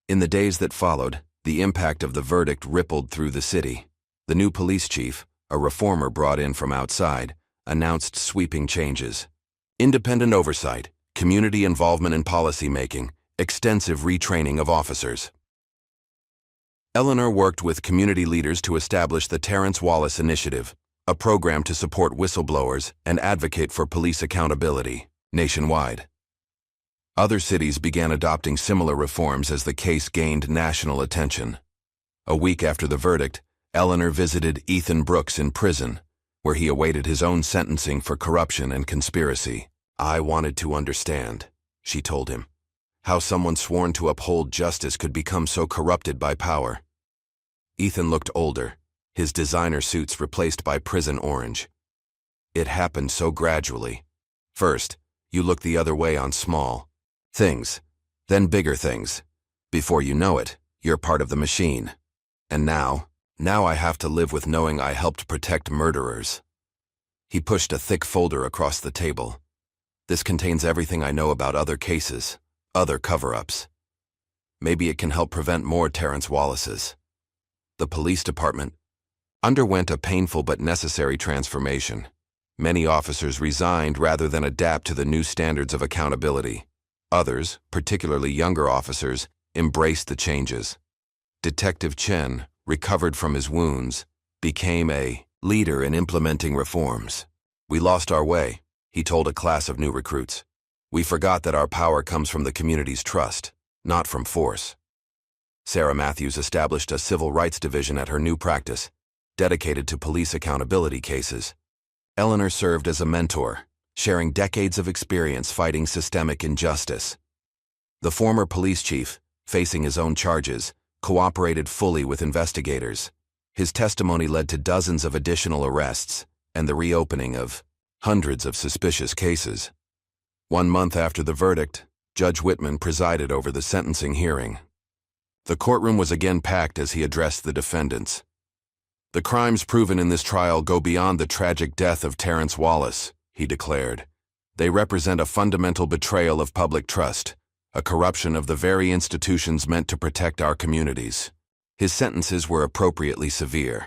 In the days that followed, the impact of the verdict rippled through the city. The new police chief, a reformer brought in from outside, announced sweeping changes: independent oversight, community involvement in policy-making, extensive retraining of officers. Eleanor worked with community leaders to establish the Terrence Wallace Initiative, a program to support whistleblowers and advocate for police accountability nationwide. Other cities began adopting similar reforms as the case gained national attention. A week after the verdict, Eleanor visited Ethan Brooks in prison, where he awaited his own sentencing for corruption and conspiracy. "I wanted to understand," she told him, "how someone sworn to uphold justice could become so corrupted by power." Ethan looked older, his designer suits replaced by prison orange. "It happened so gradually. First, you look the other way on small things, then bigger things. Before you know it, you're part of the machine. And now I have to live with knowing I helped protect murderers." He pushed a thick folder across the table. "This contains everything I know about other cases, other cover-ups. Maybe it can help prevent more Terrence Wallaces." The police department underwent a painful but necessary transformation. Many officers resigned rather than adapt to the new standards of accountability. Others, particularly younger officers, embraced the changes. Detective Chen, recovered from his wounds, became a leader in implementing reforms. We lost our way, he told a class of new recruits. We forgot that our power comes from the community's trust, not from force. Sarah Matthews established a civil rights division at her new practice, dedicated to police accountability cases. Eleanor served as a mentor, sharing decades of experience fighting systemic injustice. The former police chief, facing his own charges, cooperated fully with investigators. His testimony led to dozens of additional arrests and the reopening of hundreds of suspicious cases. 1 month after the verdict, Judge Whitman presided over the sentencing hearing. The courtroom was again packed as he addressed the defendants. The crimes proven in this trial go beyond the tragic death of Terrence Wallace, he declared. They represent a fundamental betrayal of public trust, a corruption of the very institutions meant to protect our communities. His sentences were appropriately severe.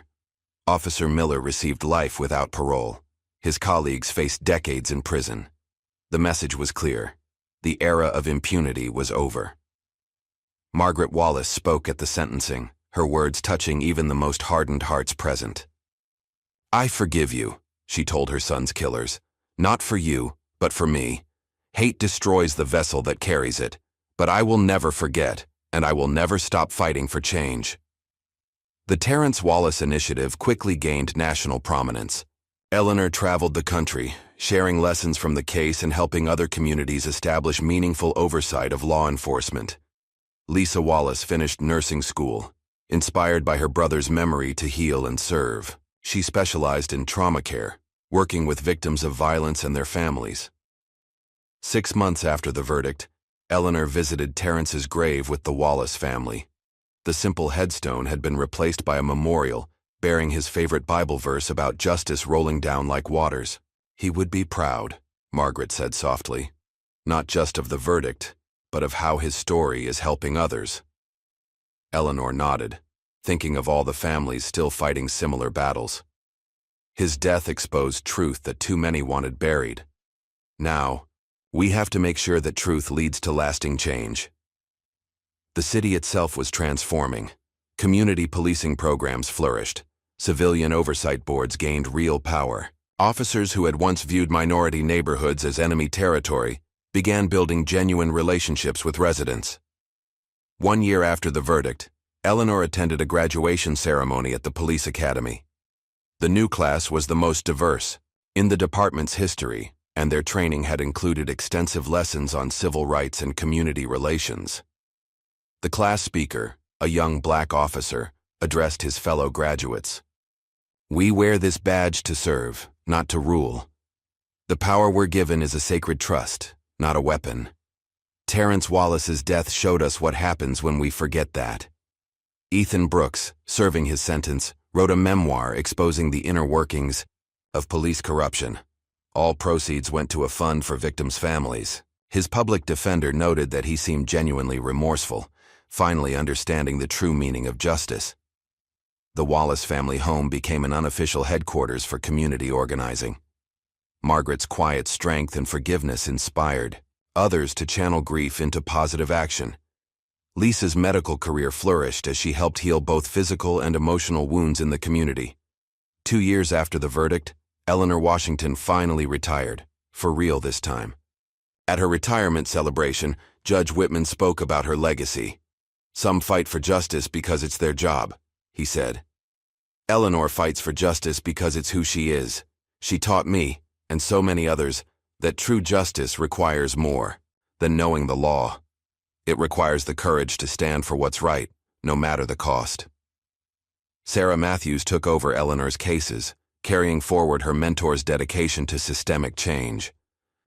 Officer Miller received life without parole. His colleagues faced decades in prison. The message was clear. The era of impunity was over. Margaret Wallace spoke at the sentencing, her words touching even the most hardened hearts present. "I forgive you," she told her son's killers. "Not for you, but for me. Hate destroys the vessel that carries it, but I will never forget, and I will never stop fighting for change." The Terrence Wallace Initiative quickly gained national prominence. Eleanor traveled the country, sharing lessons from the case and helping other communities establish meaningful oversight of law enforcement. Lisa Wallace finished nursing school, inspired by her brother's memory to heal and serve. She specialized in trauma care, working with victims of violence and their families. 6 months after the verdict, Eleanor visited Terrence's grave with the Wallace family. The simple headstone had been replaced by a memorial bearing his favorite Bible verse about justice rolling down like waters. "He would be proud," Margaret said softly, "not just of the verdict, but of how his story is helping others." Eleanor nodded, thinking of all the families still fighting similar battles. His death exposed truth that too many wanted buried. Now, we have to make sure that truth leads to lasting change. The city itself was transforming. Community policing programs flourished. Civilian oversight boards gained real power. Officers who had once viewed minority neighborhoods as enemy territory began building genuine relationships with residents. 1 year after the verdict, Eleanor attended a graduation ceremony at the police academy. The new class was the most diverse in the department's history, and their training had included extensive lessons on civil rights and community relations. The class speaker, a young black officer, addressed his fellow graduates. "We wear this badge to serve, not to rule. The power we're given is a sacred trust, not a weapon. Terrence Wallace's death showed us what happens when we forget that." Ethan Brooks, serving his sentence, wrote a memoir exposing the inner workings of police corruption. All proceeds went to a fund for victims' families. His public defender noted that he seemed genuinely remorseful, finally understanding the true meaning of justice. The Wallace family home became an unofficial headquarters for community organizing. Margaret's quiet strength and forgiveness inspired others to channel grief into positive action. Lisa's medical career flourished as she helped heal both physical and emotional wounds in the community. 2 years after the verdict, Eleanor Washington finally retired, for real this time. At her retirement celebration, Judge Whitman spoke about her legacy. "Some fight for justice because it's their job," he said. "Eleanor fights for justice because it's who she is. She taught me, and so many others, that true justice requires more than knowing the law. It requires the courage to stand for what's right, no matter the cost." Sarah Matthews took over Eleanor's cases, carrying forward her mentor's dedication to systemic change.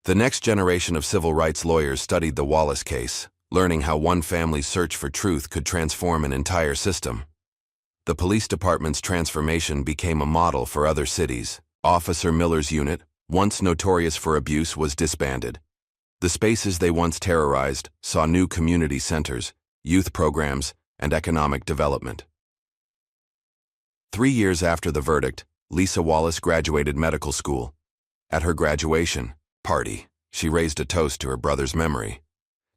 The next generation of civil rights lawyers studied the Wallace case, learning how one family's search for truth could transform an entire system. The police department's transformation became a model for other cities. Officer Miller's unit, once notorious for abuse, was disbanded. The spaces they once terrorized saw new community centers, youth programs, and economic development. 3 years after the verdict, Lisa Wallace graduated medical school. At her graduation party, she raised a toast to her brother's memory.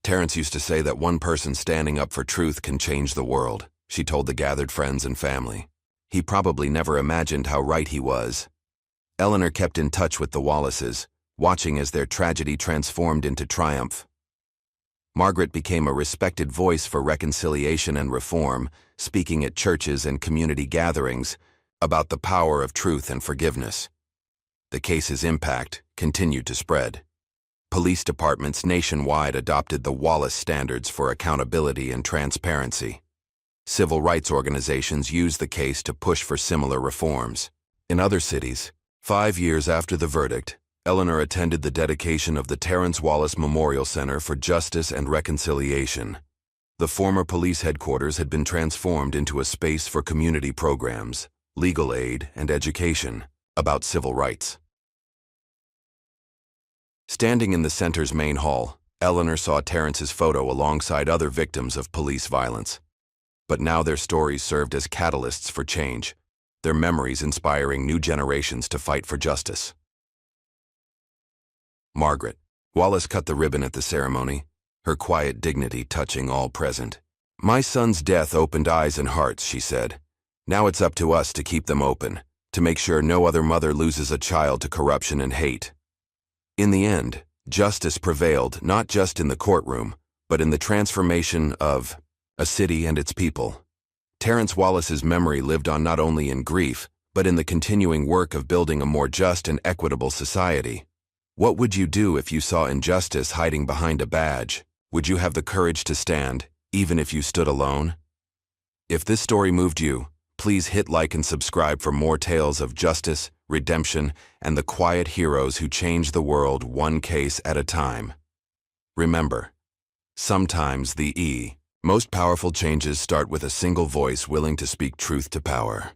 "Terrence used to say that one person standing up for truth can change the world," she told the gathered friends and family. "He probably never imagined how right he was." Eleanor kept in touch with the Wallaces, watching as their tragedy transformed into triumph. Margaret became a respected voice for reconciliation and reform, speaking at churches and community gatherings about the power of truth and forgiveness. The case's impact continued to spread. Police departments nationwide adopted the Wallace standards for accountability and transparency. Civil rights organizations used the case to push for similar reforms. In other cities, 5 years after the verdict, Eleanor attended the dedication of the Terrence Wallace Memorial Center for Justice and Reconciliation. The former police headquarters had been transformed into a space for community programs, legal aid, and education about civil rights. Standing in the center's main hall, Eleanor saw Terrence's photo alongside other victims of police violence. But now their stories served as catalysts for change, their memories inspiring new generations to fight for justice. Margaret Wallace cut the ribbon at the ceremony, her quiet dignity touching all present. "My son's death opened eyes and hearts," she said. "Now it's up to us to keep them open, to make sure no other mother loses a child to corruption and hate." In the end, justice prevailed not just in the courtroom, but in the transformation of a city and its people. Terrence Wallace's memory lived on not only in grief, but in the continuing work of building a more just and equitable society. What would you do if you saw injustice hiding behind a badge? Would you have the courage to stand, even if you stood alone? If this story moved you, please hit like and subscribe for more tales of justice, redemption, and the quiet heroes who change the world one case at a time. Remember, sometimes the most powerful changes start with a single voice willing to speak truth to power.